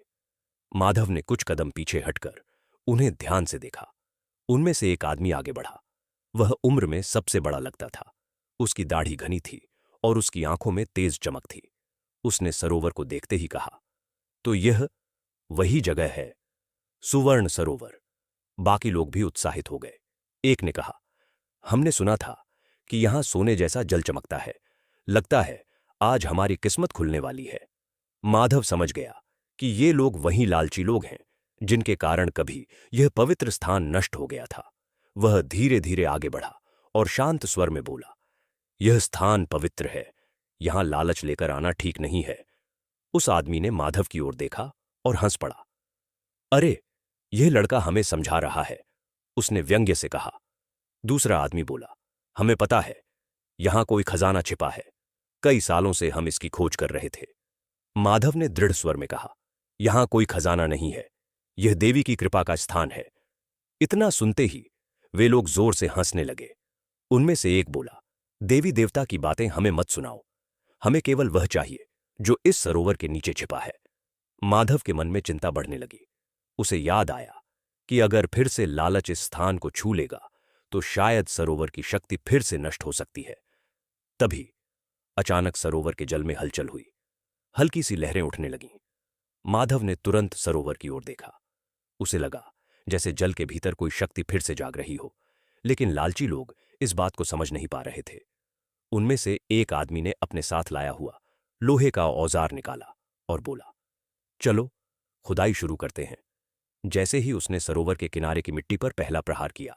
माधव ने कुछ कदम पीछे हटकर उन्हें ध्यान से देखा। उनमें से एक आदमी आगे बढ़ा। वह उम्र में सबसे बड़ा लगता था। उसकी दाढ़ी घनी थी और उसकी आंखों में तेज चमक थी। उसने सरोवर को देखते ही कहा, तो यह वही जगह है, सुवर्ण सरोवर। बाकी लोग भी उत्साहित हो गए। एक ने कहा, हमने सुना था कि यहां सोने जैसा जल चमकता है। लगता है आज हमारी किस्मत खुलने वाली है। माधव समझ गया कि ये लोग वही लालची लोग हैं जिनके कारण कभी यह पवित्र स्थान नष्ट हो गया था। वह धीरे धीरे आगे बढ़ा और शांत स्वर में बोला, यह स्थान पवित्र है, यहां लालच लेकर आना ठीक नहीं है। उस आदमी ने माधव की ओर देखा और हंस पड़ा। अरे, यह लड़का हमें समझा रहा है, उसने व्यंग्य से कहा। दूसरा आदमी बोला, हमें पता है, यहां कोई खजाना छिपा है। कई सालों से हम इसकी खोज कर रहे थे। माधव ने दृढ़ स्वर में कहा, यहां कोई खजाना नहीं है, यह देवी की कृपा का स्थान है। इतना सुनते ही वे लोग जोर से हंसने लगे। उनमें से एक बोला, देवी देवता की बातें हमें मत सुनाओ, हमें केवल वह चाहिए जो इस सरोवर के नीचे छिपा है। माधव के मन में चिंता बढ़ने लगी। उसे याद आया कि अगर फिर से लालच इस स्थान को छू लेगा तो शायद सरोवर की शक्ति फिर से नष्ट हो सकती है। तभी अचानक सरोवर के जल में हलचल हुई। हल्की सी लहरें उठने लगीं। माधव ने तुरंत सरोवर की ओर देखा। उसे लगा जैसे जल के भीतर कोई शक्ति फिर से जाग रही हो, लेकिन लालची लोग इस बात को समझ नहीं पा रहे थे। उनमें से एक आदमी ने अपने साथ लाया हुआ लोहे का औजार निकाला और बोला, चलो खुदाई शुरू करते हैं। जैसे ही उसने सरोवर के किनारे की मिट्टी पर पहला प्रहार किया,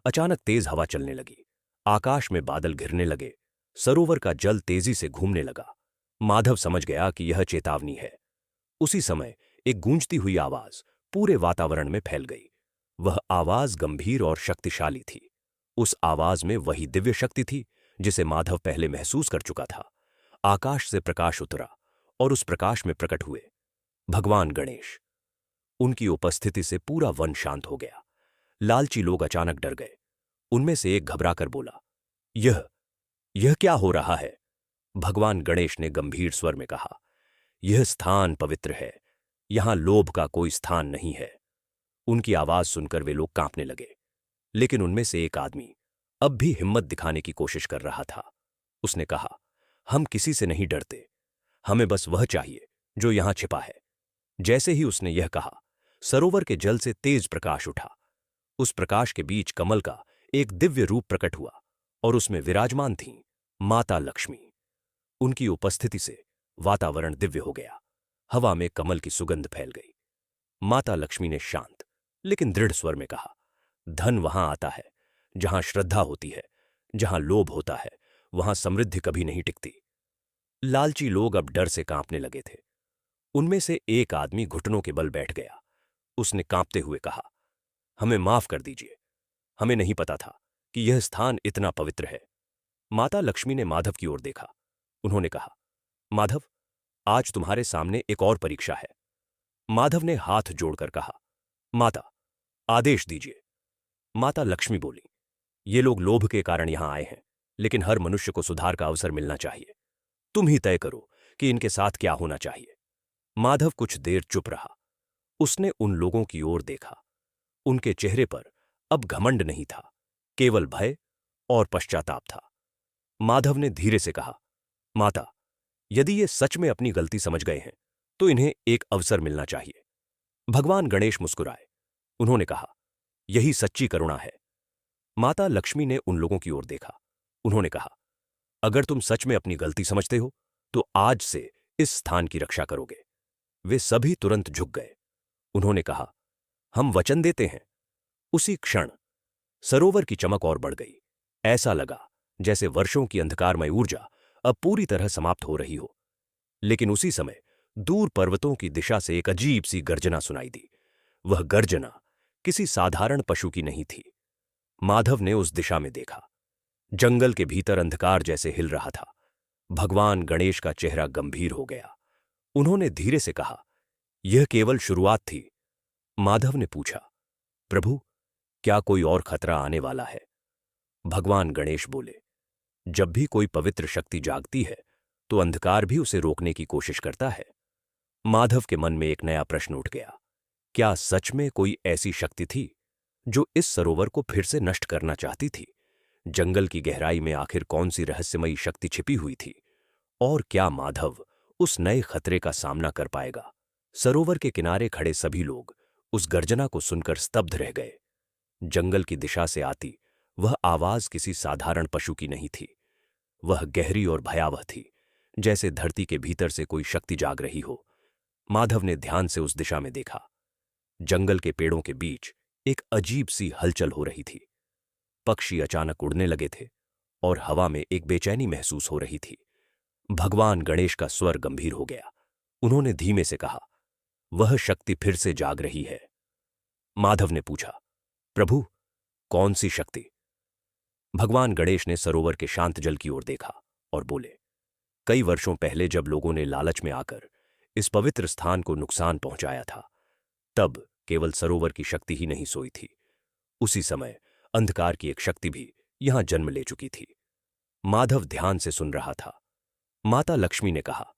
अचानक तेज हवा चलने लगी। आकाश में बादल घिरने लगे। सरोवर का जल तेजी से घूमने लगा। माधव समझ गया कि यह चेतावनी है। उसी समय एक गूंजती हुई आवाज पूरे वातावरण में फैल गई। वह आवाज गंभीर और शक्तिशाली थी। उस आवाज में वही दिव्य शक्ति थी जिसे माधव पहले महसूस कर चुका था। आकाश से प्रकाश उतरा और उस प्रकाश में प्रकट हुए भगवान गणेश। उनकी उपस्थिति से पूरा वन शांत हो गया। लालची लोग अचानक डर गए। उनमें से एक घबराकर बोला, यह क्या हो रहा है? भगवान गणेश ने गंभीर स्वर में कहा, यह स्थान पवित्र है, यहां लोभ का कोई स्थान नहीं है। उनकी आवाज सुनकर वे लोग कांपने लगे, लेकिन उनमें से एक आदमी अब भी हिम्मत दिखाने की कोशिश कर रहा था। उसने कहा, हम किसी से नहीं डरते, हमें बस वह चाहिए जो यहां छिपा है। जैसे ही उसने यह कहा, सरोवर के जल से तेज प्रकाश उठा। उस प्रकाश के बीच कमल का एक दिव्य रूप प्रकट हुआ और उसमें विराजमान थीं माता लक्ष्मी। उनकी उपस्थिति से वातावरण दिव्य हो गया। हवा में कमल की सुगंध फैल गई। माता लक्ष्मी ने शांत लेकिन दृढ़ स्वर में कहा, धन वहां आता है जहां श्रद्धा होती है, जहां लोभ होता है वहां समृद्धि कभी नहीं टिकती। लालची लोग अब डर से कांपने लगे थे। उनमें से एक आदमी घुटनों के बल बैठ गया। उसने कांपते हुए कहा, हमें माफ कर दीजिए, हमें नहीं पता था कि यह स्थान इतना पवित्र है। माता लक्ष्मी ने माधव की ओर देखा। उन्होंने कहा, माधव, आज तुम्हारे सामने एक और परीक्षा है। माधव ने हाथ जोड़कर कहा, माता, आदेश दीजिए। माता लक्ष्मी बोली, ये लोग लोभ के कारण यहां आए हैं, लेकिन हर मनुष्य को सुधार का अवसर मिलना चाहिए। तुम ही तय करो कि इनके साथ क्या होना चाहिए। माधव कुछ देर चुप रहा। उसने उन लोगों की ओर देखा। उनके चेहरे पर अब घमंड नहीं था, केवल भय और पश्चाताप था। माधव ने धीरे से कहा, माता, यदि ये सच में अपनी गलती समझ गए हैं तो इन्हें एक अवसर मिलना चाहिए। भगवान गणेश मुस्कुराए। उन्होंने कहा, यही सच्ची करुणा है। माता लक्ष्मी ने उन लोगों की ओर देखा। उन्होंने कहा, अगर तुम सच में अपनी गलती समझते हो तो आज से इस स्थान की रक्षा करोगे। वे सभी तुरंत झुक गए। उन्होंने कहा, हम वचन देते हैं। उसी क्षण सरोवर की चमक और बढ़ गई। ऐसा लगा जैसे वर्षों की अंधकारमय ऊर्जा अब पूरी तरह समाप्त हो रही हो। लेकिन उसी समय दूर पर्वतों की दिशा से एक अजीब सी गर्जना सुनाई दी। वह गर्जना किसी साधारण पशु की नहीं थी। माधव ने उस दिशा में देखा। जंगल के भीतर अंधकार जैसे हिल रहा था। भगवान गणेश का चेहरा गंभीर हो गया। उन्होंने धीरे से कहा, यह केवल शुरुआत थी। माधव ने पूछा, प्रभु, क्या कोई और खतरा आने वाला है? भगवान गणेश बोले, जब भी कोई पवित्र शक्ति जागती है तो अंधकार भी उसे रोकने की कोशिश करता है। माधव के मन में एक नया प्रश्न उठ गया। क्या सच में कोई ऐसी शक्ति थी जो इस सरोवर को फिर से नष्ट करना चाहती थी? जंगल की गहराई में आखिर कौन सी रहस्यमयी शक्ति छिपी हुई थी? और क्या माधव उस नए खतरे का सामना कर पाएगा? सरोवर के किनारे खड़े सभी लोग उस गर्जना को सुनकर स्तब्ध रह गए। जंगल की दिशा से आती वह आवाज किसी साधारण पशु की नहीं थी। वह गहरी और भयावह थी, जैसे धरती के भीतर से कोई शक्ति जाग रही हो। माधव ने ध्यान से उस दिशा में देखा। जंगल के पेड़ों के बीच एक अजीब सी हलचल हो रही थी। पक्षी अचानक उड़ने लगे थे और हवा में एक बेचैनी महसूस हो रही थी। भगवान गणेश का स्वर गंभीर हो गया। उन्होंने धीमे से कहा, वह शक्ति फिर से जाग रही है। माधव ने पूछा, प्रभु, कौन सी शक्ति? भगवान गणेश ने सरोवर के शांत जल की ओर देखा और बोले, कई वर्षों पहले जब लोगों ने लालच में आकर इस पवित्र स्थान को नुकसान पहुंचाया था, तब केवल सरोवर की शक्ति ही नहीं सोई थी। उसी समय अंधकार की एक शक्ति भी यहां जन्म ले चुकी थी। माधव ध्यान से सुन रहा था। माता लक्ष्मी ने कहा,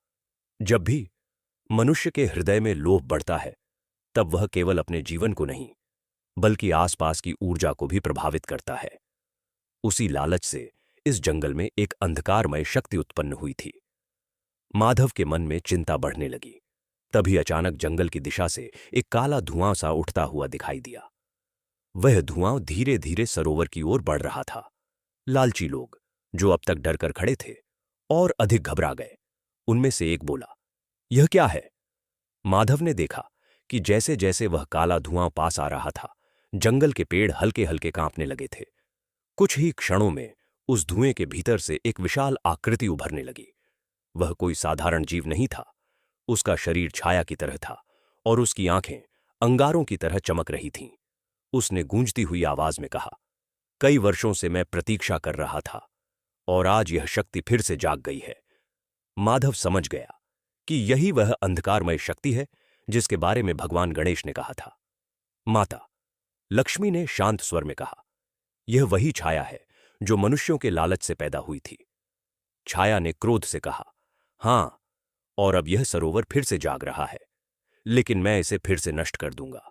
जब भी मनुष्य के हृदय में लोभ बढ़ता है, तब वह केवल अपने जीवन को नहीं, बल्कि आसपास की ऊर्जा को भी प्रभावित करता है। उसी लालच से इस जंगल में एक अंधकारमय शक्ति उत्पन्न हुई थी। माधव के मन में चिंता बढ़ने लगी। तभी अचानक जंगल की दिशा से एक काला धुआं सा उठता हुआ दिखाई दिया। वह धुआं धीरे धीरे सरोवर की ओर बढ़ रहा था। लालची लोग, जो अब तक डरकर खड़े थे, और अधिक घबरा गए। उनमें से एक बोला, यह क्या है? माधव ने देखा कि जैसे जैसे वह काला धुआं पास आ रहा था, जंगल के पेड़ हल्के हल्के कांपने लगे थे। कुछ ही क्षणों में उस धुएं के भीतर से एक विशाल आकृति उभरने लगी। वह कोई साधारण जीव नहीं था। उसका शरीर छाया की तरह था और उसकी आंखें अंगारों की तरह चमक रही थीं। उसने गूंजती हुई आवाज में कहा, कई वर्षों से मैं प्रतीक्षा कर रहा था और आज यह शक्ति फिर से जाग गई है। माधव समझ गया कि यही वह अंधकारमय शक्ति है जिसके बारे में भगवान गणेश ने कहा था। माता लक्ष्मी ने शांत स्वर में कहा, यह वही छाया है जो मनुष्यों के लालच से पैदा हुई थी। छाया ने क्रोध से कहा, हां, और अब यह सरोवर फिर से जाग रहा है, लेकिन मैं इसे फिर से नष्ट कर दूंगा।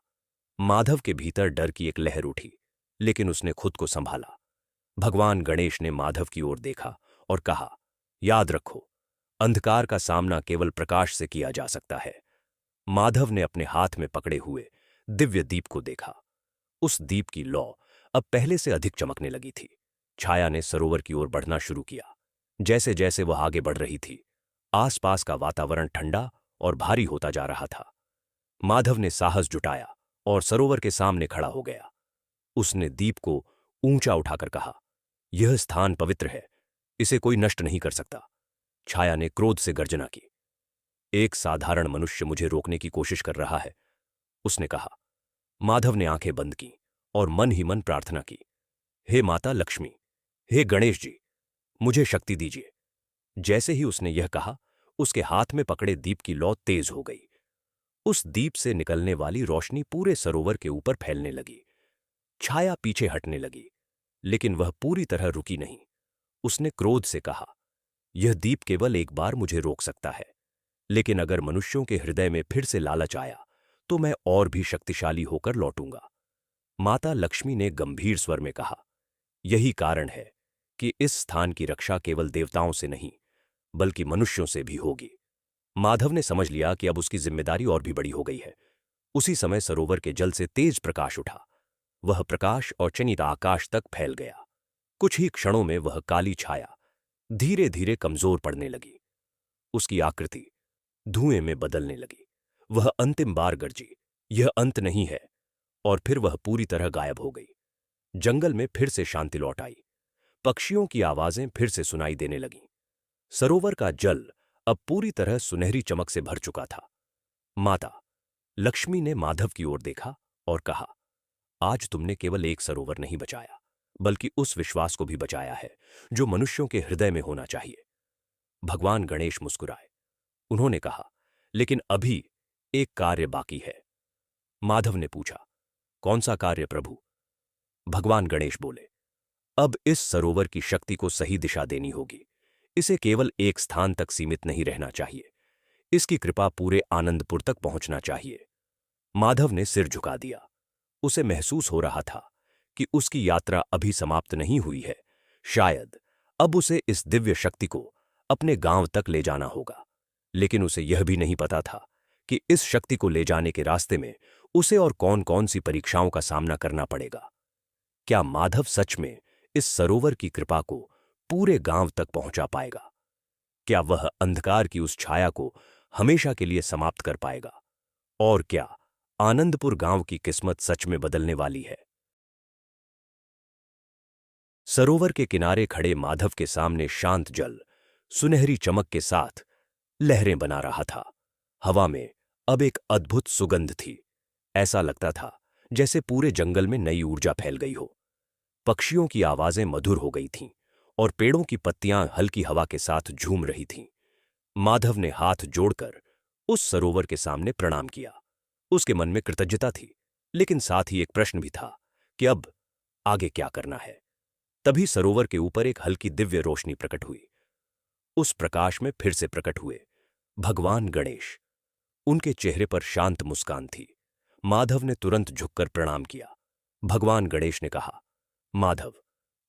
माधव के भीतर डर की एक लहर उठी, लेकिन उसने खुद को संभाला। भगवान गणेश ने माधव की ओर देखा और कहा, याद रखो, अंधकार का सामना केवल प्रकाश से किया जा सकता है। माधव ने अपने हाथ में पकड़े हुए दिव्य दीप को देखा। उस दीप की लौ अब पहले से अधिक चमकने लगी थी। छाया ने सरोवर की ओर बढ़ना शुरू किया। जैसे जैसे वह आगे बढ़ रही थी, आसपास का वातावरण ठंडा और भारी होता जा रहा था। माधव ने साहस जुटाया और सरोवर के सामने खड़ा हो गया। उसने दीप को ऊंचा उठाकर कहा, यह स्थान पवित्र है, इसे कोई नष्ट नहीं कर सकता। छाया ने क्रोध से गर्जना की। एक साधारण मनुष्य मुझे रोकने की कोशिश कर रहा है, उसने कहा। माधव ने आंखें बंद की और मन ही मन प्रार्थना की, हे माता लक्ष्मी, हे गणेश जी, मुझे शक्ति दीजिए। जैसे ही उसने यह कहा, उसके हाथ में पकड़े दीप की लौ तेज हो गई। उस दीप से निकलने वाली रोशनी पूरे सरोवर के ऊपर फैलने लगी। छाया पीछे हटने लगी, लेकिन वह पूरी तरह रुकी नहीं। उसने क्रोध से कहा, यह दीप केवल एक बार मुझे रोक सकता है, लेकिन अगर मनुष्यों के हृदय में फिर से लालच आया तो मैं और भी शक्तिशाली होकर लौटूंगा। माता लक्ष्मी ने गंभीर स्वर में कहा, यही कारण है कि इस स्थान की रक्षा केवल देवताओं से नहीं बल्कि मनुष्यों से भी होगी। माधव ने समझ लिया कि अब उसकी जिम्मेदारी और भी बड़ी हो गई है। उसी समय सरोवर के जल से तेज प्रकाश उठा। वह प्रकाश और चनित आकाश तक फैल गया। कुछ ही क्षणों में वह काली छाया धीरे धीरे कमजोर पड़ने लगी। उसकी आकृति धुएं में बदलने लगी। वह अंतिम बार गरजी, यह अंत नहीं है, और फिर वह पूरी तरह गायब हो गई। जंगल में फिर से शांति लौट आई। पक्षियों की आवाजें फिर से सुनाई देने लगीं। सरोवर का जल अब पूरी तरह सुनहरी चमक से भर चुका था। माता लक्ष्मी ने माधव की ओर देखा और कहा, आज तुमने केवल एक सरोवर नहीं बचाया, बल्कि उस विश्वास को भी बचाया है जो मनुष्यों के हृदय में होना चाहिए। भगवान गणेश मुस्कुराए। उन्होंने कहा, लेकिन अभी एक कार्य बाकी है। माधव ने पूछा, कौन सा कार्य प्रभु? भगवान गणेश बोले, अब इस सरोवर की शक्ति को सही दिशा देनी होगी। इसे केवल एक स्थान तक सीमित नहीं रहना चाहिए। इसकी कृपा पूरे आनंदपुर तक पहुंचना चाहिए। माधव ने सिर झुका दिया। उसे महसूस हो रहा था कि उसकी यात्रा अभी समाप्त नहीं हुई है। शायद अब उसे इस दिव्य शक्ति को अपने गांव तक ले जाना होगा। लेकिन उसे यह भी नहीं पता था कि इस शक्ति को ले जाने के रास्ते में उसे और कौन कौन सी परीक्षाओं का सामना करना पड़ेगा। क्या माधव सच में इस सरोवर की कृपा को पूरे गांव तक पहुंचा पाएगा? क्या वह अंधकार की उस छाया को हमेशा के लिए समाप्त कर पाएगा? और क्या आनंदपुर गांव की किस्मत सच में बदलने वाली है? सरोवर के किनारे खड़े माधव के सामने शांत जल सुनहरी चमक के साथ लहरें बना रहा था। हवा में अब एक अद्भुत सुगंध थी। ऐसा लगता था जैसे पूरे जंगल में नई ऊर्जा फैल गई हो। पक्षियों की आवाजें मधुर हो गई थीं और पेड़ों की पत्तियां हल्की हवा के साथ झूम रही थीं। माधव ने हाथ जोड़कर उस सरोवर के सामने प्रणाम किया। उसके मन में कृतज्ञता थी, लेकिन साथ ही एक प्रश्न भी था कि अब आगे क्या करना है। तभी सरोवर के ऊपर एक हल्की दिव्य रोशनी प्रकट हुई। उस प्रकाश में फिर से प्रकट हुए भगवान गणेश। उनके चेहरे पर शांत मुस्कान थी। माधव ने तुरंत झुककर प्रणाम किया। भगवान गणेश ने कहा, माधव,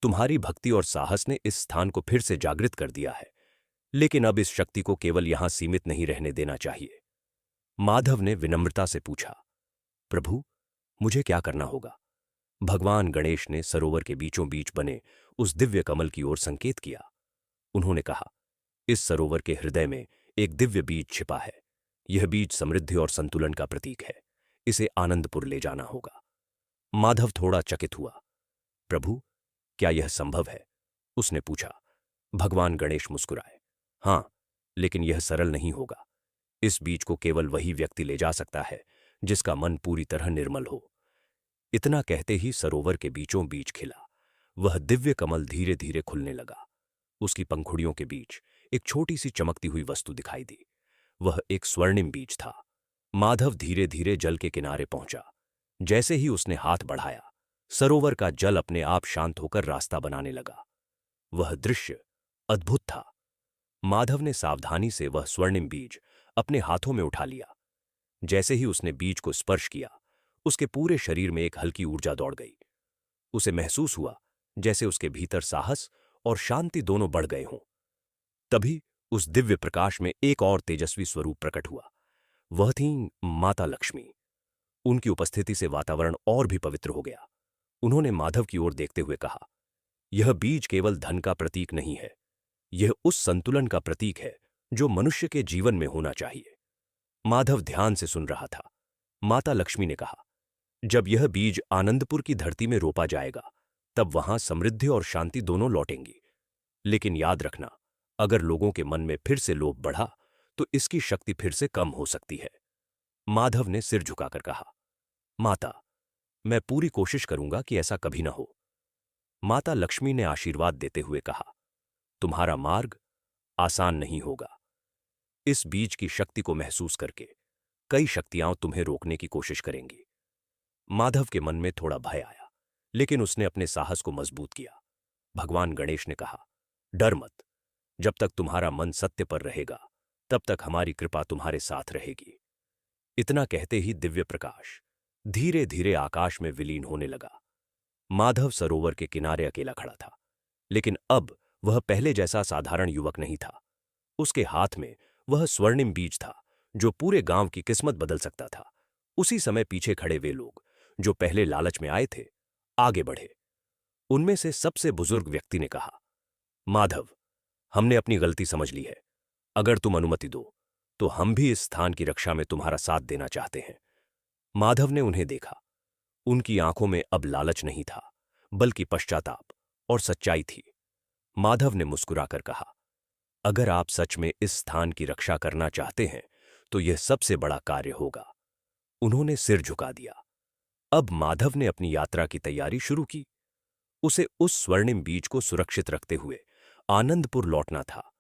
तुम्हारी भक्ति और साहस ने इस स्थान को फिर से जागृत कर दिया है, लेकिन अब इस शक्ति को केवल यहां सीमित नहीं रहने देना चाहिए। माधव ने विनम्रता से पूछा, प्रभु, मुझे क्या करना होगा? भगवान गणेश ने सरोवर के बीचों बीच बने उस दिव्य कमल की ओर संकेत किया। उन्होंने कहा, इस सरोवर के हृदय में एक दिव्य बीज छिपा है। यह बीज समृद्धि और संतुलन का प्रतीक है। इसे आनंदपुर ले जाना होगा। माधव थोड़ा चकित हुआ। प्रभु, क्या यह संभव है? उसने पूछा। भगवान गणेश मुस्कुराए। हां, लेकिन यह सरल नहीं होगा। इस बीज को केवल वही व्यक्ति ले जा सकता है जिसका मन पूरी तरह निर्मल हो। इतना कहते ही सरोवर के बीचों बीच खिला वह दिव्य कमल धीरे धीरे खुलने लगा। उसकी पंखुड़ियों के बीच एक छोटी सी चमकती हुई वस्तु दिखाई दी। वह एक स्वर्णिम बीज था। माधव धीरे धीरे जल के किनारे पहुंचा। जैसे ही उसने हाथ बढ़ाया, सरोवर का जल अपने आप शांत होकर रास्ता बनाने लगा। वह दृश्य अद्भुत था। माधव ने सावधानी से वह स्वर्णिम बीज अपने हाथों में उठा लिया। जैसे ही उसने बीज को स्पर्श किया, उसके पूरे शरीर में एक हल्की ऊर्जा दौड़ गई। उसे महसूस हुआ जैसे उसके भीतर साहस और शांति दोनों बढ़ गए हों। तभी उस दिव्य प्रकाश में एक और तेजस्वी स्वरूप प्रकट हुआ। वह थी माता लक्ष्मी। उनकी उपस्थिति से वातावरण और भी पवित्र हो गया। उन्होंने माधव की ओर देखते हुए कहा, यह बीज केवल धन का प्रतीक नहीं है, यह उस संतुलन का प्रतीक है जो मनुष्य के जीवन में होना चाहिए। माधव ध्यान से सुन रहा था। माता लक्ष्मी ने कहा, जब यह बीज आनंदपुर की धरती में रोपा जाएगा, तब वहां समृद्धि और शांति दोनों लौटेंगी। लेकिन याद रखना, अगर लोगों के मन में फिर से लोभ बढ़ा तो इसकी शक्ति फिर से कम हो सकती है। माधव ने सिर झुकाकर कहा, माता, मैं पूरी कोशिश करूंगा कि ऐसा कभी ना हो। माता लक्ष्मी ने आशीर्वाद देते हुए कहा, तुम्हारा मार्ग आसान नहीं होगा। इस बीज की शक्ति को महसूस करके कई शक्तियां तुम्हें रोकने की कोशिश करेंगी। माधव के मन में थोड़ा भय आया, लेकिन उसने अपने साहस को मजबूत किया। भगवान गणेश ने कहा, डर मत। जब तक तुम्हारा मन सत्य पर रहेगा, तब तक हमारी कृपा तुम्हारे साथ रहेगी। इतना कहते ही दिव्य प्रकाश धीरे धीरे आकाश में विलीन होने लगा। माधव सरोवर के किनारे अकेला खड़ा था, लेकिन अब वह पहले जैसा साधारण युवक नहीं था। उसके हाथ में वह स्वर्णिम बीज था जो पूरे गांव की किस्मत बदल सकता था। उसी समय पीछे खड़े वे लोग जो पहले लालच में आए थे, आगे बढ़े। उनमें से सबसे बुजुर्ग व्यक्ति ने कहा, माधव, हमने अपनी गलती समझ ली है। अगर तुम अनुमति दो तो हम भी इस स्थान की रक्षा में तुम्हारा साथ देना चाहते हैं। माधव ने उन्हें देखा। उनकी आंखों में अब लालच नहीं था, बल्कि पश्चाताप और सच्चाई थी। माधव ने मुस्कुराकर कहा, अगर आप सच में इस स्थान की रक्षा करना चाहते हैं तो यह सबसे बड़ा कार्य होगा। उन्होंने सिर झुका दिया। अब माधव ने अपनी यात्रा की तैयारी शुरू की। उसे उस स्वर्णिम बीज को सुरक्षित रखते हुए आनंदपुर लौटना था,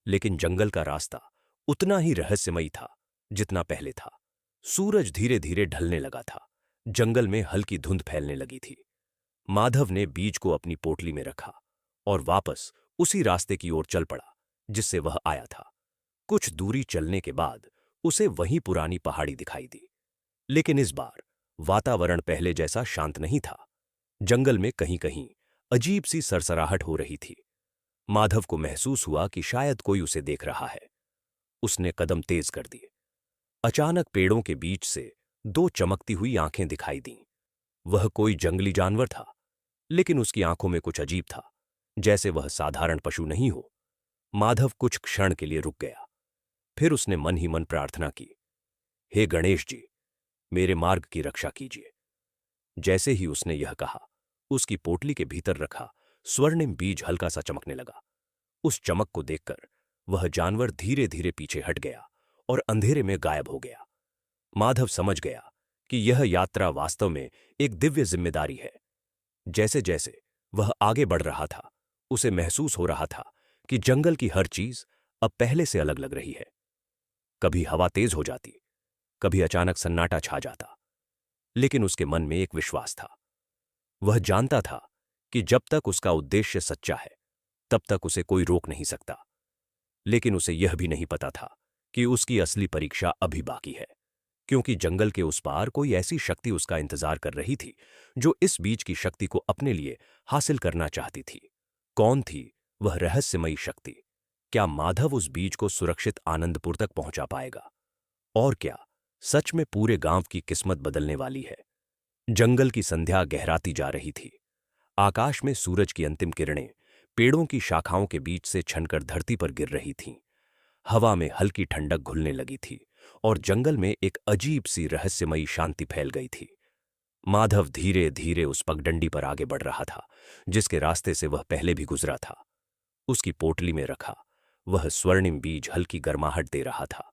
लेकिन जंगल का रास्ता उतना ही रहस्यमयी था जितना पहले था। सूरज धीरे धीरे ढलने लगा था। जंगल में हल्की धुंध फैलने लगी थी। माधव ने बीज को अपनी पोटली में रखा और वापस उसी रास्ते की ओर चल पड़ा जिससे वह आया था। कुछ दूरी चलने के बाद उसे वही पुरानी पहाड़ी दिखाई दी, लेकिन इस बार वातावरण पहले जैसा शांत नहीं था। जंगल में कहीं कहीं अजीब सी सरसराहट हो रही थी। माधव को महसूस हुआ कि शायद कोई उसे देख रहा है। उसने कदम तेज कर दिए। अचानक पेड़ों के बीच से दो चमकती हुई आंखें दिखाई दीं। वह कोई जंगली जानवर था, लेकिन उसकी आंखों में कुछ अजीब था, जैसे वह साधारण पशु नहीं हो। माधव कुछ क्षण के लिए रुक गया। फिर उसने मन ही मन प्रार्थना की, हे गणेश जी, मेरे मार्ग की रक्षा कीजिए। जैसे ही उसने यह कहा, उसकी पोटली के भीतर रखा स्वर्णिम बीज हल्का सा चमकने लगा। उस चमक को देखकर वह जानवर धीरे धीरे पीछे हट गया और अंधेरे में गायब हो गया। माधव समझ गया कि यह यात्रा वास्तव में एक दिव्य जिम्मेदारी है। जैसे जैसे वह आगे बढ़ रहा था, उसे महसूस हो रहा था कि जंगल की हर चीज अब पहले से अलग लग रही है। कभी हवा तेज हो जाती, कभी अचानक सन्नाटा छा जाता, लेकिन उसके मन में एक विश्वास था। वह जानता था कि जब तक उसका उद्देश्य सच्चा है, तब तक उसे कोई रोक नहीं सकता। लेकिन उसे यह भी नहीं पता था कि उसकी असली परीक्षा अभी बाकी है, क्योंकि जंगल के उस पार कोई ऐसी शक्ति उसका इंतजार कर रही थी जो इस बीज की शक्ति को अपने लिए हासिल करना चाहती थी। कौन थी वह रहस्यमयी शक्ति? क्या माधव उस बीज को सुरक्षित आनंदपुर तक पहुंचा पाएगा? और क्या सच में पूरे गांव की किस्मत बदलने वाली है? जंगल की संध्या गहराती जा रही थी। आकाश में सूरज की अंतिम किरणें पेड़ों की शाखाओं के बीच से छनकर धरती पर गिर रही थीं। हवा में हल्की ठंडक घुलने लगी थी और जंगल में एक अजीब सी रहस्यमयी शांति फैल गई थी। माधव धीरे धीरे उस पगडंडी पर आगे बढ़ रहा था जिसके रास्ते से वह पहले भी गुजरा था। उसकी पोटली में रखा वह स्वर्णिम बीज हल्की गर्माहट दे रहा था।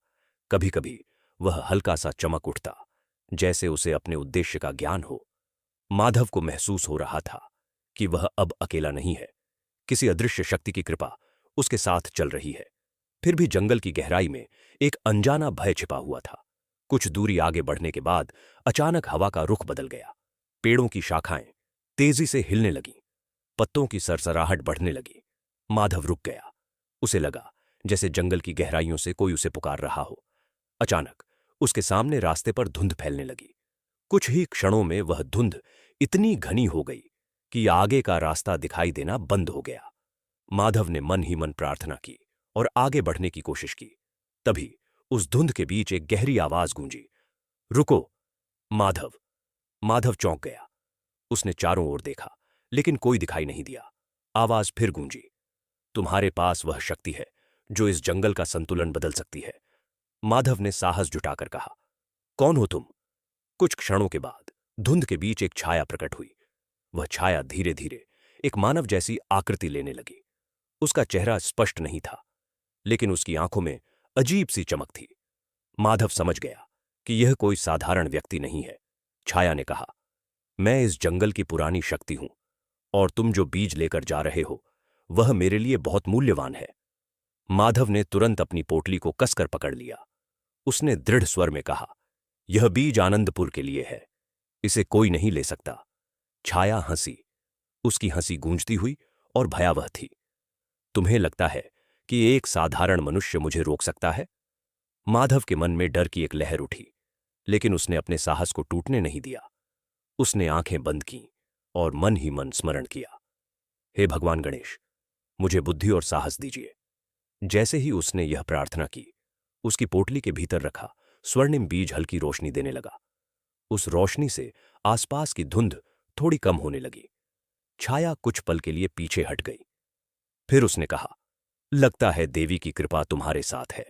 कभी कभी वह हल्का सा चमक उठता, जैसे उसे अपने उद्देश्य का ज्ञान हो। माधव को महसूस हो रहा था कि वह अब अकेला नहीं है। किसी अदृश्य शक्ति की कृपा उसके साथ चल रही है। फिर भी जंगल की गहराई में एक अनजाना भय छिपा हुआ था। कुछ दूरी आगे बढ़ने के बाद अचानक हवा का रुख बदल गया। पेड़ों की शाखाएं तेजी से हिलने लगीं, पत्तों की सरसराहट बढ़ने लगी। माधव रुक गया। उसे लगा जैसे जंगल की गहराइयों से कोई उसे पुकार रहा हो। अचानक उसके सामने रास्ते पर धुंध फैलने लगी। कुछ ही क्षणों में वह धुंध इतनी घनी हो गई कि आगे का रास्ता दिखाई देना बंद हो गया। माधव ने मन ही मन प्रार्थना की और आगे बढ़ने की कोशिश की। तभी उस धुंध के बीच एक गहरी आवाज गूंजी, रुको माधव। माधव चौंक गया। उसने चारों ओर देखा, लेकिन कोई दिखाई नहीं दिया। आवाज फिर गूंजी, तुम्हारे पास वह शक्ति है जो इस जंगल का संतुलन बदल सकती है। माधव ने साहस जुटाकर कहा, कौन हो तुम? कुछ क्षणों के बाद धुंध के बीच एक छाया प्रकट हुई। वह छाया धीरे धीरे एक मानव जैसी आकृति लेने लगी। उसका चेहरा स्पष्ट नहीं था, लेकिन उसकी आंखों में अजीब सी चमक थी। माधव समझ गया कि यह कोई साधारण व्यक्ति नहीं है। छाया ने कहा, मैं इस जंगल की पुरानी शक्ति हूं, और तुम जो बीज लेकर जा रहे हो वह मेरे लिए बहुत मूल्यवान है। माधव ने तुरंत अपनी पोटली को कसकर पकड़ लिया। उसने दृढ़ स्वर में कहा, यह बीज आनंदपुर के लिए है, इसे कोई नहीं ले सकता। छाया हंसी। उसकी हंसी गूंजती हुई और भयावह थी। तुम्हें लगता है कि एक साधारण मनुष्य मुझे रोक सकता है? माधव के मन में डर की एक लहर उठी, लेकिन उसने अपने साहस को टूटने नहीं दिया। उसने आंखें बंद कीं और मन ही मन स्मरण किया, हे भगवान गणेश, मुझे बुद्धि और साहस दीजिए। जैसे ही उसने यह प्रार्थना की, उसकी पोटली के भीतर रखा स्वर्णिम बीज हल्की रोशनी देने लगा। उस रोशनी से आसपास की धुंध थोड़ी कम होने लगी। छाया कुछ पल के लिए पीछे हट गई। फिर उसने कहा, लगता है देवी की कृपा तुम्हारे साथ है।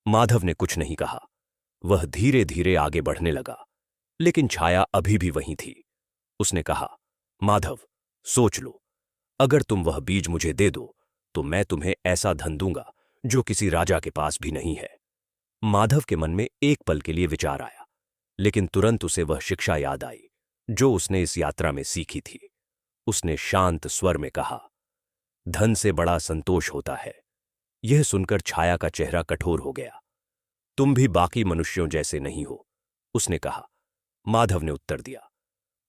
माधव ने कुछ नहीं कहा। वह धीरे धीरे आगे बढ़ने लगा, लेकिन छाया अभी भी वहीं थी। उसने कहा, माधव, सोच लो, अगर तुम वह बीज मुझे दे दो तो मैं तुम्हें ऐसा धन दूंगा जो किसी राजा के पास भी नहीं है। माधव के मन में एक पल के लिए विचार आया, लेकिन तुरंत उसे वह शिक्षा याद आई जो उसने इस यात्रा में सीखी थी। उसने शांत स्वर में कहा, धन से बड़ा संतोष होता है। यह सुनकर छाया का चेहरा कठोर हो गया। तुम भी बाकी मनुष्यों जैसे नहीं हो, उसने कहा। माधव ने उत्तर दिया,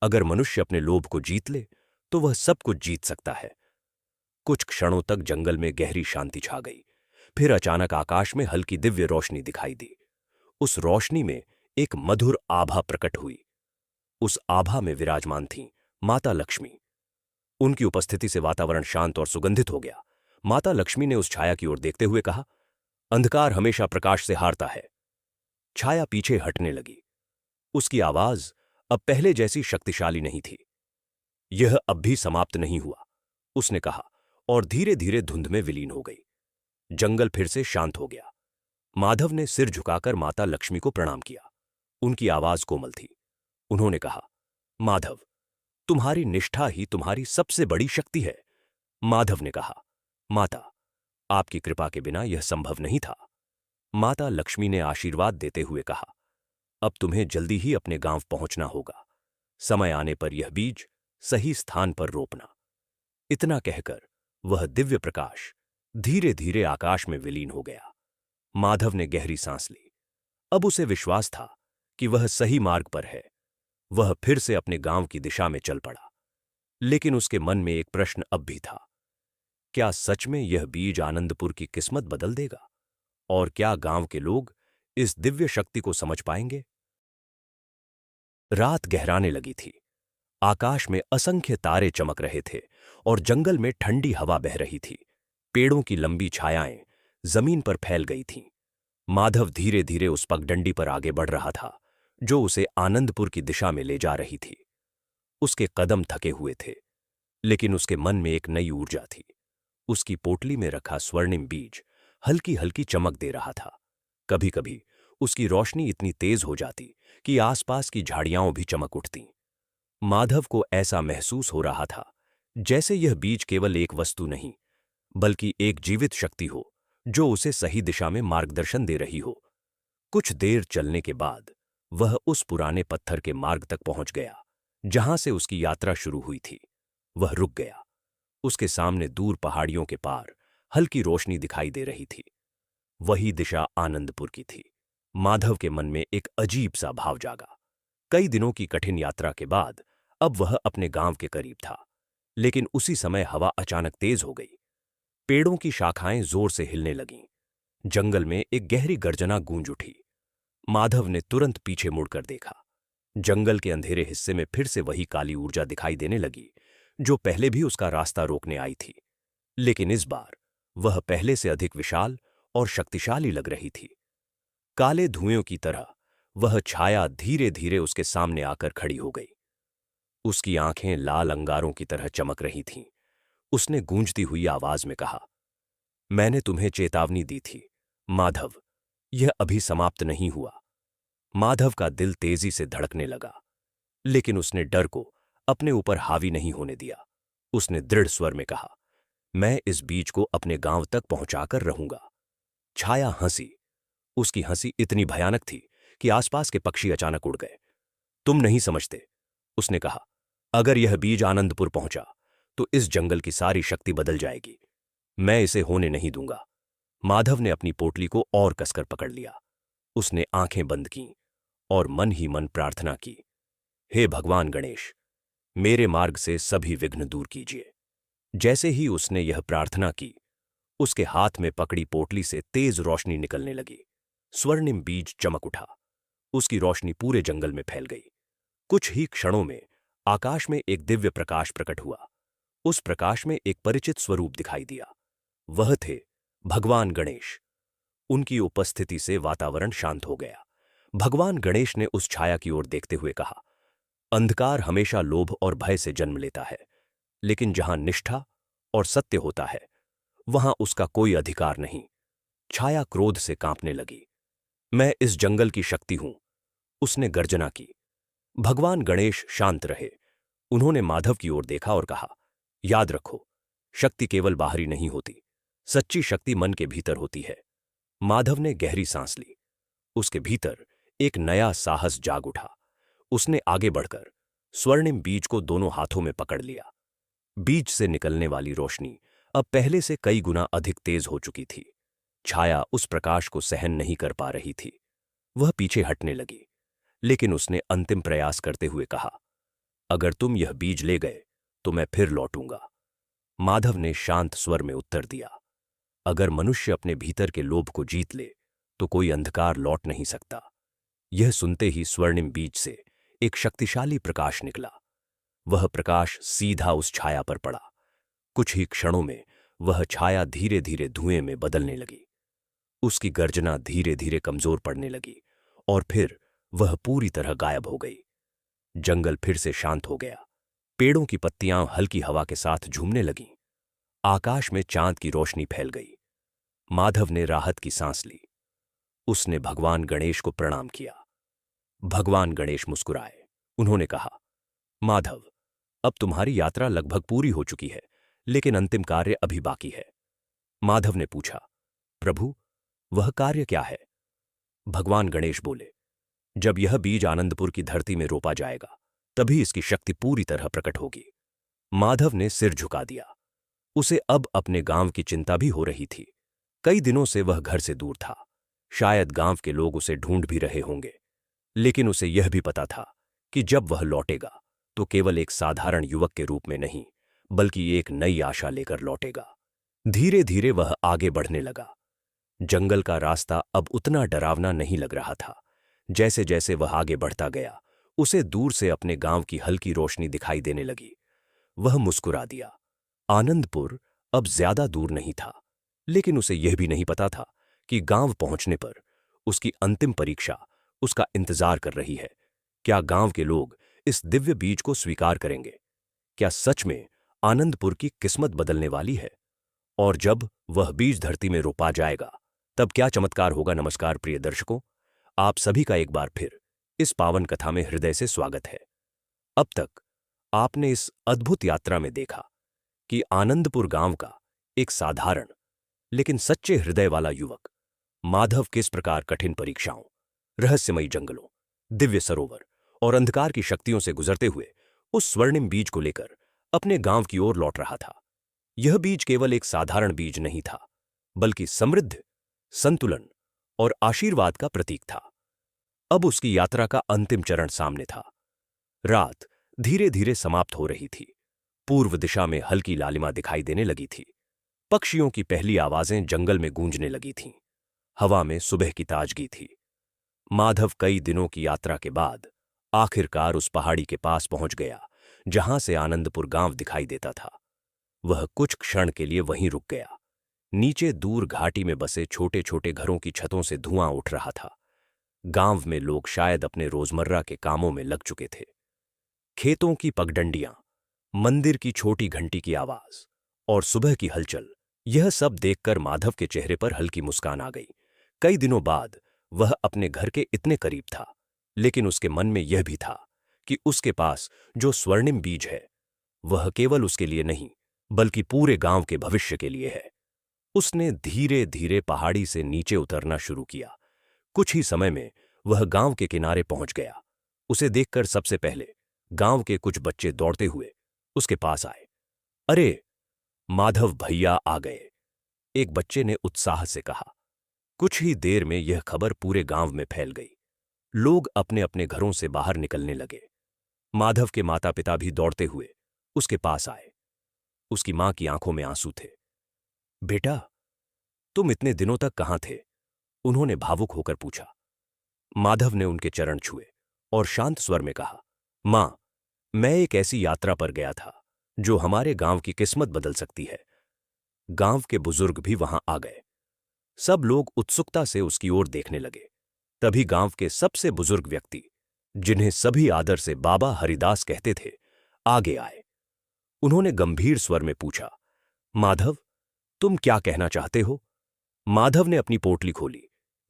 अगर मनुष्य अपने लोभ को जीत ले तो वह सब कुछ जीत सकता है। कुछ क्षणों तक जंगल में गहरी शांति छा गई। फिर अचानक आकाश में हल्की दिव्य रोशनी दिखाई दी। उस रोशनी में एक मधुर आभा प्रकट हुई। उस आभा में विराजमान थीं माता लक्ष्मी। उनकी उपस्थिति से वातावरण शांत और सुगंधित हो गया। माता लक्ष्मी ने उस छाया की ओर देखते हुए कहा, अंधकार हमेशा प्रकाश से हारता है। छाया पीछे हटने लगी। उसकी आवाज अब पहले जैसी शक्तिशाली नहीं थी। यह अब भी समाप्त नहीं हुआ, उसने कहा, और धीरे धीरे धुंध में विलीन हो गई। जंगल फिर से शांत हो गया। माधव ने सिर झुकाकर माता लक्ष्मी को प्रणाम किया। उनकी आवाज कोमल थी। उन्होंने कहा, माधव, तुम्हारी निष्ठा ही तुम्हारी सबसे बड़ी शक्ति है। माधव ने कहा, माता, आपकी कृपा के बिना यह संभव नहीं था। माता लक्ष्मी ने आशीर्वाद देते हुए कहा, अब तुम्हें जल्दी ही अपने गांव पहुंचना होगा। समय आने पर यह बीज सही स्थान पर रोपना। इतना कहकर वह दिव्य प्रकाश धीरे धीरे आकाश में विलीन हो गया। माधव ने गहरी सांस ली। अब उसे विश्वास था कि वह सही मार्ग पर है। वह फिर से अपने गांव की दिशा में चल पड़ा। लेकिन उसके मन में एक प्रश्न अब भी था, क्या सच में यह बीज आनंदपुर की किस्मत बदल देगा? और क्या गांव के लोग इस दिव्य शक्ति को समझ पाएंगे? रात गहराने लगी थी। आकाश में असंख्य तारे चमक रहे थे और जंगल में ठंडी हवा बह रही थी। पेड़ों की लंबी छायाएं जमीन पर फैल गई थीं। माधव धीरे धीरे उस पगडंडी पर आगे बढ़ रहा था जो उसे आनंदपुर की दिशा में ले जा रही थी। उसके कदम थके हुए थे, लेकिन उसके मन में एक नई ऊर्जा थी। उसकी पोटली में रखा स्वर्णिम बीज हल्की हल्की चमक दे रहा था। कभी कभी उसकी रोशनी इतनी तेज हो जाती कि आसपास की झाड़ियां भी चमक उठतीं। माधव को ऐसा महसूस हो रहा था जैसे यह बीज केवल एक वस्तु नहीं, बल्कि एक जीवित शक्ति हो जो उसे सही दिशा में मार्गदर्शन दे रही हो। कुछ देर चलने के बाद वह उस पुराने पत्थर के मार्ग तक पहुंच गया जहां से उसकी यात्रा शुरू हुई थी। वह रुक गया। उसके सामने दूर पहाड़ियों के पार हल्की रोशनी दिखाई दे रही थी। वही दिशा आनंदपुर की थी। माधव के मन में एक अजीब सा भाव जागा। कई दिनों की कठिन यात्रा के बाद अब वह अपने गांव के करीब था, लेकिन उसी समय हवा अचानक तेज हो गई। पेड़ों की शाखाएं जोर से हिलने लगीं। जंगल में एक गहरी गर्जना गूंज उठी। माधव ने तुरंत पीछे मुड़कर देखा। जंगल के अंधेरे हिस्से में फिर से वही काली ऊर्जा दिखाई देने लगी जो पहले भी उसका रास्ता रोकने आई थी, लेकिन इस बार वह पहले से अधिक विशाल और शक्तिशाली लग रही थी। काले धुएं की तरह वह छाया धीरे धीरे उसके सामने आकर खड़ी हो गई। उसकी आंखें लाल अंगारों की तरह चमक रही थीं। उसने गूंजती हुई आवाज में कहा, मैंने तुम्हें चेतावनी दी थी माधव, यह अभी समाप्त नहीं हुआ। माधव का दिल तेजी से धड़कने लगा, लेकिन उसने डर को अपने ऊपर हावी नहीं होने दिया। उसने दृढ़ स्वर में कहा, मैं इस बीज को अपने गांव तक पहुंचाकर रहूंगा। छाया हंसी। उसकी हंसी इतनी भयानक थी कि आसपास के पक्षी अचानक उड़ गए। तुम नहीं समझते, उसने कहा। अगर यह बीज आनंदपुर पहुंचा तो इस जंगल की सारी शक्ति बदल जाएगी। मैं इसे होने नहीं दूंगा। माधव ने अपनी पोटली को और कसकर पकड़ लिया। उसने आंखें बंद कीं और मन ही मन प्रार्थना की, हे भगवान गणेश, मेरे मार्ग से सभी विघ्न दूर कीजिए। जैसे ही उसने यह प्रार्थना की, उसके हाथ में पकड़ी पोटली से तेज रोशनी निकलने लगी। स्वर्णिम बीज चमक उठा। उसकी रोशनी पूरे जंगल में फैल गई। कुछ ही क्षणों में आकाश में एक दिव्य प्रकाश प्रकट हुआ। उस प्रकाश में एक परिचित स्वरूप दिखाई दिया। वह थे भगवान गणेश। उनकी उपस्थिति से वातावरण शांत हो गया। भगवान गणेश ने उस छाया की ओर देखते हुए कहा, अंधकार हमेशा लोभ और भय से जन्म लेता है, लेकिन जहां निष्ठा और सत्य होता है वहां उसका कोई अधिकार नहीं। छाया क्रोध से कांपने लगी। मैं इस जंगल की शक्ति हूं, उसने गर्जना की। भगवान गणेश शांत रहे। उन्होंने माधव की ओर देखा और कहा, याद रखो, शक्ति केवल बाहरी नहीं होती, सच्ची शक्ति मन के भीतर होती है। माधव ने गहरी सांस ली। उसके भीतर एक नया साहस जाग उठा। उसने आगे बढ़कर स्वर्णिम बीज को दोनों हाथों में पकड़ लिया। बीज से निकलने वाली रोशनी अब पहले से कई गुना अधिक तेज हो चुकी थी। छाया उस प्रकाश को सहन नहीं कर पा रही थी। वह पीछे हटने लगी, लेकिन उसने अंतिम प्रयास करते हुए कहा, अगर तुम यह बीज ले गए तो मैं फिर लौटूंगा। माधव ने शांत स्वर में उत्तर दिया, अगर मनुष्य अपने भीतर के लोभ को जीत ले तो कोई अंधकार लौट नहीं सकता। यह सुनते ही स्वर्णिम बीज से एक शक्तिशाली प्रकाश निकला। वह प्रकाश सीधा उस छाया पर पड़ा। कुछ ही क्षणों में वह छाया धीरे धीरे धुएं में बदलने लगी। उसकी गर्जना धीरे धीरे कमजोर पड़ने लगी और फिर वह पूरी तरह गायब हो गई। जंगल फिर से शांत हो गया। पेड़ों की पत्तियां हल्की हवा के साथ झूमने लगीं। आकाश में चांद की रोशनी फैल गई। माधव ने राहत की सांस ली। उसने भगवान गणेश को प्रणाम किया। भगवान गणेश मुस्कुराए। उन्होंने कहा, माधव, अब तुम्हारी यात्रा लगभग पूरी हो चुकी है, लेकिन अंतिम कार्य अभी बाकी है। माधव ने पूछा, प्रभु, वह कार्य क्या है? भगवान गणेश बोले, जब यह बीज आनंदपुर की धरती में रोपा जाएगा, तभी इसकी शक्ति पूरी तरह प्रकट होगी। माधव ने सिर झुका दिया। उसे अब अपने गांव की चिंता भी हो रही थी। कई दिनों से वह घर से दूर था। शायद गांव के लोग उसे ढूंढ भी रहे होंगे, लेकिन उसे यह भी पता था कि जब वह लौटेगा तो केवल एक साधारण युवक के रूप में नहीं, बल्कि एक नई आशा लेकर लौटेगा। धीरे धीरे वह आगे बढ़ने लगा। जंगल का रास्ता अब उतना डरावना नहीं लग रहा था। जैसे जैसे वह आगे बढ़ता गया, उसे दूर से अपने गांव की हल्की रोशनी दिखाई देने लगी। वह मुस्कुरा दिया। आनंदपुर अब ज्यादा दूर नहीं था, लेकिन उसे यह भी नहीं पता था कि गांव पहुंचने पर उसकी अंतिम परीक्षा उसका इंतजार कर रही है। क्या गांव के लोग इस दिव्य बीज को स्वीकार करेंगे? क्या सच में आनंदपुर की किस्मत बदलने वाली है? और जब वह बीज धरती में रोपा जाएगा, तब क्या चमत्कार होगा? नमस्कार प्रिय दर्शकों, आप सभी का एक बार फिर इस पावन कथा में हृदय से स्वागत है। अब तक आपने इस अद्भुत यात्रा में देखा कि आनंदपुर गांव का एक साधारण लेकिन सच्चे हृदय वाला युवक माधव किस प्रकार कठिन परीक्षाओं, रहस्यमयी जंगलों, दिव्य सरोवर और अंधकार की शक्तियों से गुजरते हुए उस स्वर्णिम बीज को लेकर अपने गांव की ओर लौट रहा था। यह बीज केवल एक साधारण बीज नहीं था, बल्कि समृद्ध, संतुलन और आशीर्वाद का प्रतीक था। अब उसकी यात्रा का अंतिम चरण सामने था। रात धीरे धीरे समाप्त हो रही थी। पूर्व दिशा में हल्की लालिमा दिखाई देने लगी थी। पक्षियों की पहली आवाजें जंगल में गूंजने लगी थीं। हवा में सुबह की ताजगी थी। माधव कई दिनों की यात्रा के बाद आखिरकार उस पहाड़ी के पास पहुंच गया जहां से आनंदपुर गांव दिखाई देता था। वह कुछ क्षण के लिए वहीं रुक गया। नीचे दूर घाटी में बसे छोटे छोटे घरों की छतों से धुआं उठ रहा था। गांव में लोग शायद अपने रोजमर्रा के कामों में लग चुके थे। खेतों की पगडंडियां, मंदिर की छोटी घंटी की आवाज और सुबह की हलचल, यह सब देखकर माधव के चेहरे पर हल्की मुस्कान आ गई। कई दिनों बाद वह अपने घर के इतने करीब था, लेकिन उसके मन में यह भी था कि उसके पास जो स्वर्णिम बीज है, वह केवल उसके लिए नहीं, बल्कि पूरे गांव के भविष्य के लिए है। उसने धीरे धीरे पहाड़ी से नीचे उतरना शुरू किया। कुछ ही समय में वह गांव के किनारे पहुंच गया। उसे देखकर सबसे पहले गांव के कुछ बच्चे दौड़ते हुए उसके पास आए। अरे, माधव भैया आ गए, एक बच्चे ने उत्साह से कहा। कुछ ही देर में यह खबर पूरे गांव में फैल गई। लोग अपने अपने घरों से बाहर निकलने लगे। माधव के माता पिता भी दौड़ते हुए उसके पास आए। उसकी मां की आंखों में आंसू थे। बेटा, तुम इतने दिनों तक कहां थे? उन्होंने भावुक होकर पूछा। माधव ने उनके चरण छुए और शांत स्वर में कहा, मां, मैं एक ऐसी यात्रा पर गया था जो हमारे गांव की किस्मत बदल सकती है। गांव के बुजुर्ग भी वहां आ गए। सब लोग उत्सुकता से उसकी ओर देखने लगे। तभी गांव के सबसे बुजुर्ग व्यक्ति, जिन्हें सभी आदर से बाबा हरिदास कहते थे, आगे आए। उन्होंने गंभीर स्वर में पूछा, माधव, तुम क्या कहना चाहते हो? माधव ने अपनी पोटली खोली।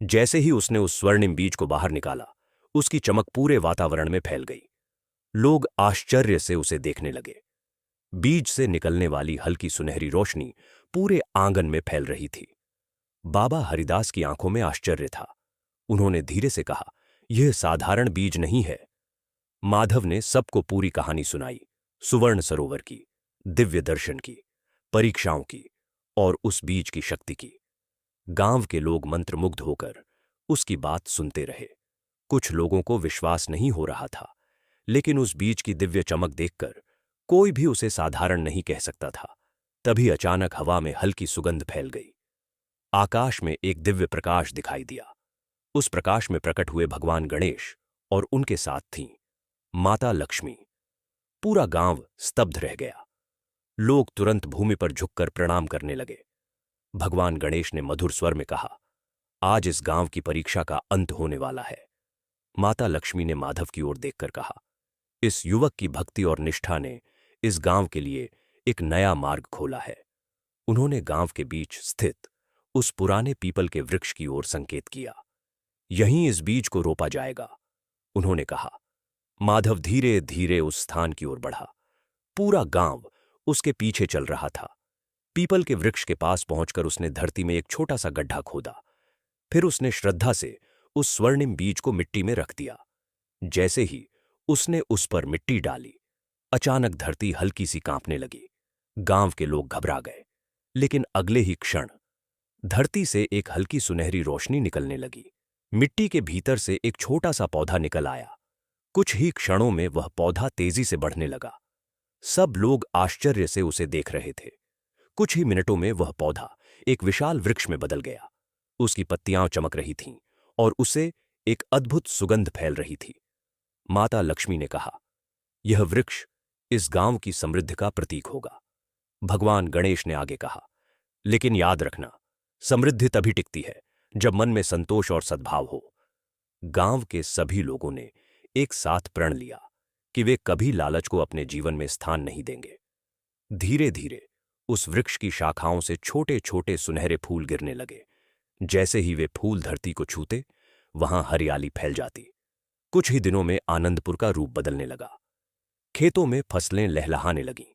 जैसे ही उसने उस स्वर्णिम बीज को बाहर निकाला, उसकी चमक पूरे वातावरण में फैल गई। लोग आश्चर्य से उसे देखने लगे। बीज से निकलने वाली हल्की सुनहरी रोशनी पूरे आंगन में फैल रही थी। बाबा हरिदास की आंखों में आश्चर्य था। उन्होंने धीरे से कहा, यह साधारण बीज नहीं है। माधव ने सबको पूरी कहानी सुनाई, सुवर्ण सरोवर की, दिव्य दर्शन की, परीक्षाओं की और उस बीज की शक्ति की। गांव के लोग मंत्रमुग्ध होकर उसकी बात सुनते रहे। कुछ लोगों को विश्वास नहीं हो रहा था, लेकिन उस बीज की दिव्य चमक देखकर कोई भी उसे साधारण नहीं कह सकता था। तभी अचानक हवा में हल्की सुगंध फैल गई। आकाश में एक दिव्य प्रकाश दिखाई दिया। उस प्रकाश में प्रकट हुए भगवान गणेश और उनके साथ थीं माता लक्ष्मी। पूरा गांव स्तब्ध रह गया। लोग तुरंत भूमि पर झुककर प्रणाम करने लगे। भगवान गणेश ने मधुर स्वर में कहा, आज इस गांव की परीक्षा का अंत होने वाला है। माता लक्ष्मी ने माधव की ओर देखकर कहा, इस युवक की भक्ति और निष्ठा ने इस गांव के लिए एक नया मार्ग खोला है। उन्होंने गांव के बीच स्थित उस पुराने पीपल के वृक्ष की ओर संकेत किया। यहीं इस बीज को रोपा जाएगा, उन्होंने कहा। माधव धीरे धीरे उस स्थान की ओर बढ़ा। पूरा गांव उसके पीछे चल रहा था। पीपल के वृक्ष के पास पहुंचकर उसने धरती में एक छोटा सा गड्ढा खोदा। फिर उसने श्रद्धा से उस स्वर्णिम बीज को मिट्टी में रख दिया। जैसे ही उसने उस पर मिट्टी डाली, अचानक धरती हल्की सी कांपने लगी। गांव के लोग घबरा गए, लेकिन अगले ही क्षण धरती से एक हल्की सुनहरी रोशनी निकलने लगी। मिट्टी के भीतर से एक छोटा सा पौधा निकल आया। कुछ ही क्षणों में वह पौधा तेजी से बढ़ने लगा। सब लोग आश्चर्य से उसे देख रहे थे। कुछ ही मिनटों में वह पौधा एक विशाल वृक्ष में बदल गया। उसकी पत्तियां चमक रही थीं और उसे एक अद्भुत सुगंध फैल रही थी। माता लक्ष्मी ने कहा, यह वृक्ष इस गांव की समृद्धि का प्रतीक होगा। भगवान गणेश ने आगे कहा, लेकिन याद रखना, समृद्धि तभी टिकती है जब मन में संतोष और सद्भाव हो। गांव के सभी लोगों ने एक साथ प्रण लिया कि वे कभी लालच को अपने जीवन में स्थान नहीं देंगे। धीरे धीरे उस वृक्ष की शाखाओं से छोटे छोटे सुनहरे फूल गिरने लगे। जैसे ही वे फूल धरती को छूते, वहां हरियाली फैल जाती। कुछ ही दिनों में आनंदपुर का रूप बदलने लगा। खेतों में फसलें लहलहाने लगीं।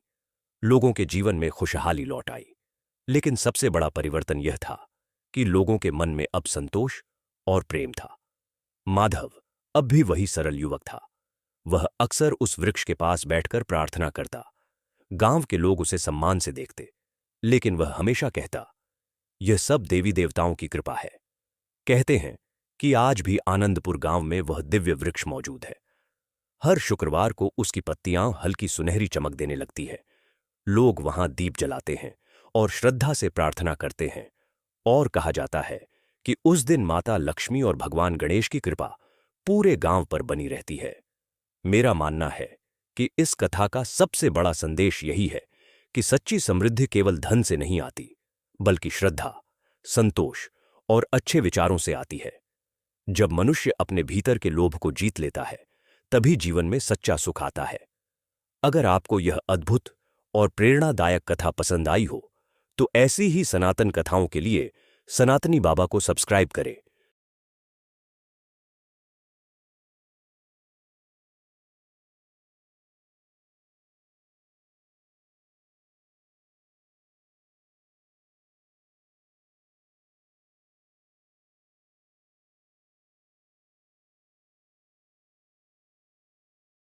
लोगों के जीवन में खुशहाली लौट आई। लेकिन सबसे बड़ा परिवर्तन यह था कि लोगों के मन में अब संतोष और प्रेम था। माधव अब भी वही सरल युवक था। वह अक्सर उस वृक्ष के पास बैठकर प्रार्थना करता। गांव के लोग उसे सम्मान से देखते, लेकिन वह हमेशा कहता, यह सब देवी देवताओं की कृपा है। कहते हैं कि आज भी आनंदपुर गांव में वह दिव्य वृक्ष मौजूद है। हर शुक्रवार को उसकी पत्तियां हल्की सुनहरी चमक देने लगती है। लोग वहां दीप जलाते हैं और श्रद्धा से प्रार्थना करते हैं। और कहा जाता है कि उस दिन माता लक्ष्मी और भगवान गणेश की कृपा पूरे गांव पर बनी रहती है। मेरा मानना है कि इस कथा का सबसे बड़ा संदेश यही है कि सच्ची समृद्धि केवल धन से नहीं आती, बल्कि श्रद्धा, संतोष और अच्छे विचारों से आती है। जब मनुष्य अपने भीतर के लोभ को जीत लेता है, तभी जीवन में सच्चा सुख आता है। अगर आपको यह अद्भुत और प्रेरणादायक कथा पसंद आई हो, तो ऐसी ही सनातन कथाओं के लिए सनातनी बाबा को सब्सक्राइब करें